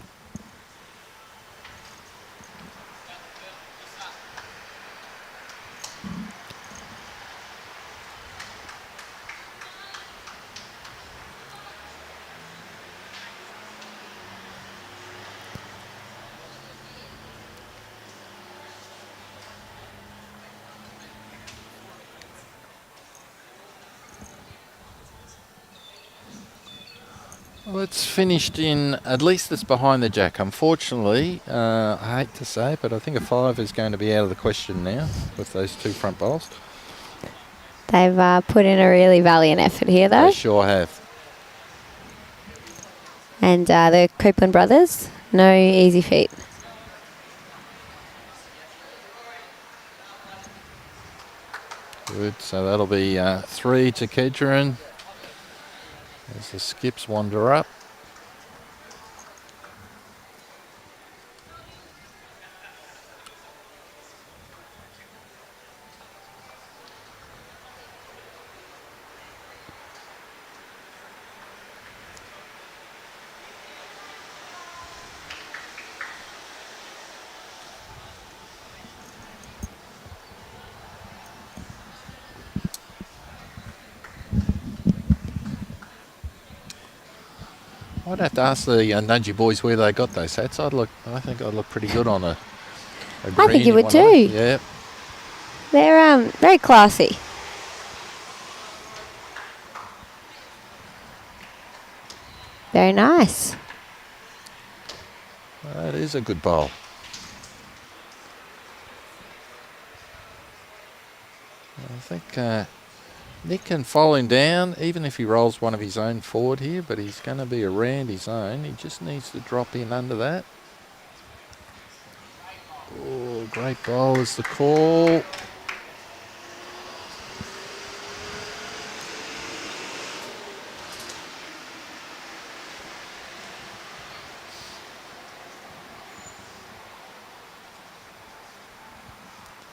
[SPEAKER 1] Well, it's finished in, at least it's behind the jack. Unfortunately, I hate to say it, but I think a 5 is going to be out of the question now with those 2 front bowls.
[SPEAKER 2] They've put in a really valiant effort here, though.
[SPEAKER 1] They sure have.
[SPEAKER 2] And the Coupland brothers, no easy feat.
[SPEAKER 1] Good, so that'll be 3 to Kedron as the skips wander up. I'd have to ask the Nudgee boys where they got those hats. I think I'd look pretty good on a green.
[SPEAKER 2] I think you would
[SPEAKER 1] one
[SPEAKER 2] too.
[SPEAKER 1] of them. Yeah.
[SPEAKER 2] They're very classy. Very nice.
[SPEAKER 1] That is a good bowl. I think Nick can follow him down, even if he rolls one of his own forward here, but he's going to be around his own. He just needs to drop in under that. Oh, great bowl is the call. A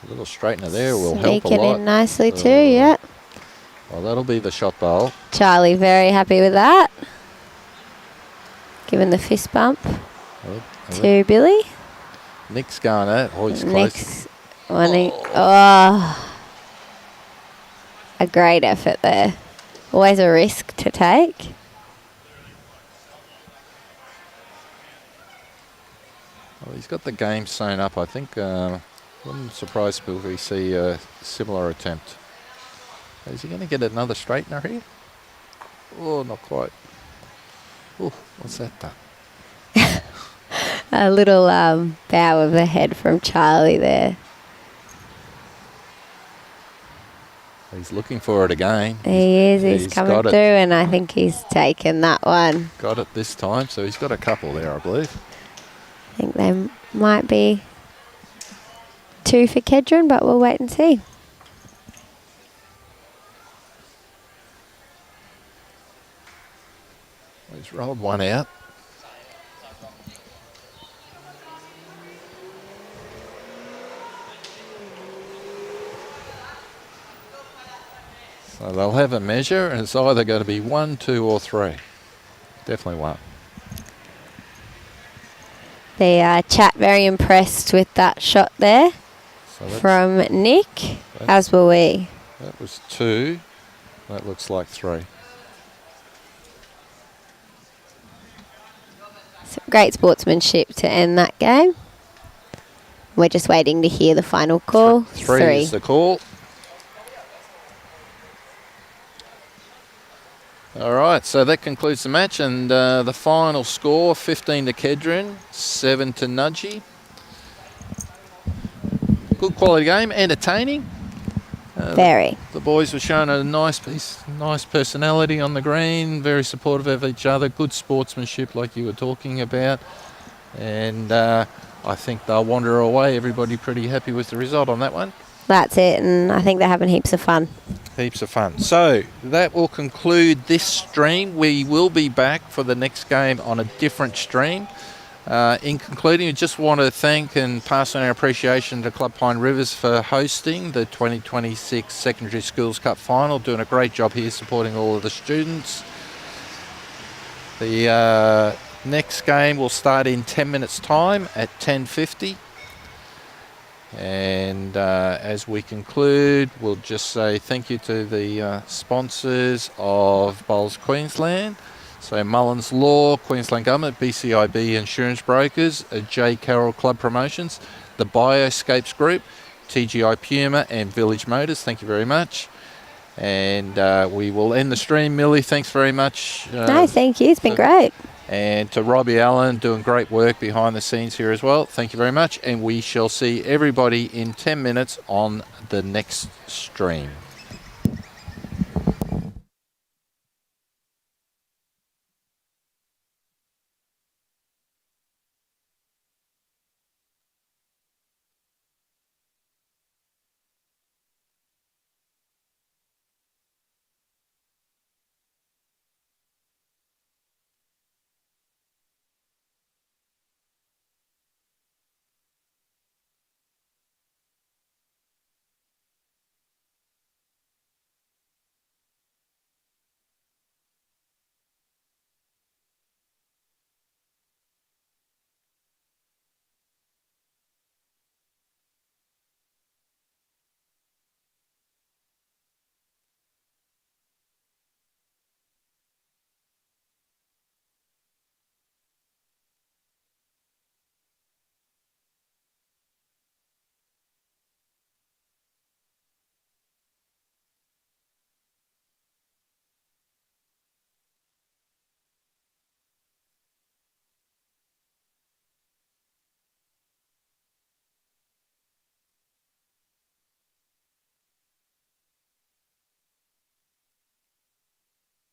[SPEAKER 1] little straightener there will help a
[SPEAKER 2] Sneaking
[SPEAKER 1] lot.
[SPEAKER 2] in nicely too, yeah.
[SPEAKER 1] Well, that'll be the shot bowl.
[SPEAKER 2] Charlie very happy with that. Giving the fist bump to Billy.
[SPEAKER 1] Nick's going at. Oh, he's close.
[SPEAKER 2] Nick's wanting. Oh. A great effort there. Always a risk to take.
[SPEAKER 1] Well, he's got the game sewn up. I think wouldn't surprise me if we see a similar attempt. Is he going to get another straightener here? Oh, not quite. Oh, what's that done?
[SPEAKER 2] A little bow of the head from Charlie there.
[SPEAKER 1] He's looking for it again.
[SPEAKER 2] He is. He's coming
[SPEAKER 1] got
[SPEAKER 2] through, and I think he's taken that one.
[SPEAKER 1] Got it this time, so he's got a couple there, I believe.
[SPEAKER 2] I think they might be 2 for Kedron, but we'll wait and see.
[SPEAKER 1] He's rolled one out. So they'll have a measure, and it's either going to be 1, 2, or 3. Definitely 1.
[SPEAKER 2] The chat very impressed with that shot there
[SPEAKER 1] So
[SPEAKER 2] from Nick, as were we.
[SPEAKER 1] that was 2. That looks like 3.
[SPEAKER 2] Some great sportsmanship to end that game. We're just waiting to hear the final call.
[SPEAKER 1] 3 is the call. All right, so that concludes the match, and the final score, 15 to Kedron, 7 to Nudgee. Good quality game, entertaining.
[SPEAKER 2] Very.
[SPEAKER 1] The boys were showing a nice personality on the green, very supportive of each other, good sportsmanship like you were talking about. And I think they'll wander away, everybody pretty happy with the result on that one.
[SPEAKER 2] That's it, and I think they're having heaps of fun.
[SPEAKER 1] Heaps of fun. So that will conclude this stream. We will be back for the next game on a different stream. In concluding, we just want to thank and pass on our appreciation to Club Pine Rivers for hosting the 2026 Secondary Schools Cup Final, doing a great job here supporting all of the students. The next game will start in 10 minutes time at 10:50. And as we conclude, we'll just say thank you to the sponsors of Bowls Queensland. So Mullins Law, Queensland Government, BCIB Insurance Brokers, J. Carroll Club Promotions, the Bioscapes Group, TGI Puma and Village Motors. Thank you very much. And we will end the stream. Millie, thanks very much.
[SPEAKER 2] No, thank you. It's been great.
[SPEAKER 1] And to Robbie Allen, doing great work behind the scenes here as well. Thank you very much. And we shall see everybody in 10 minutes on the next stream.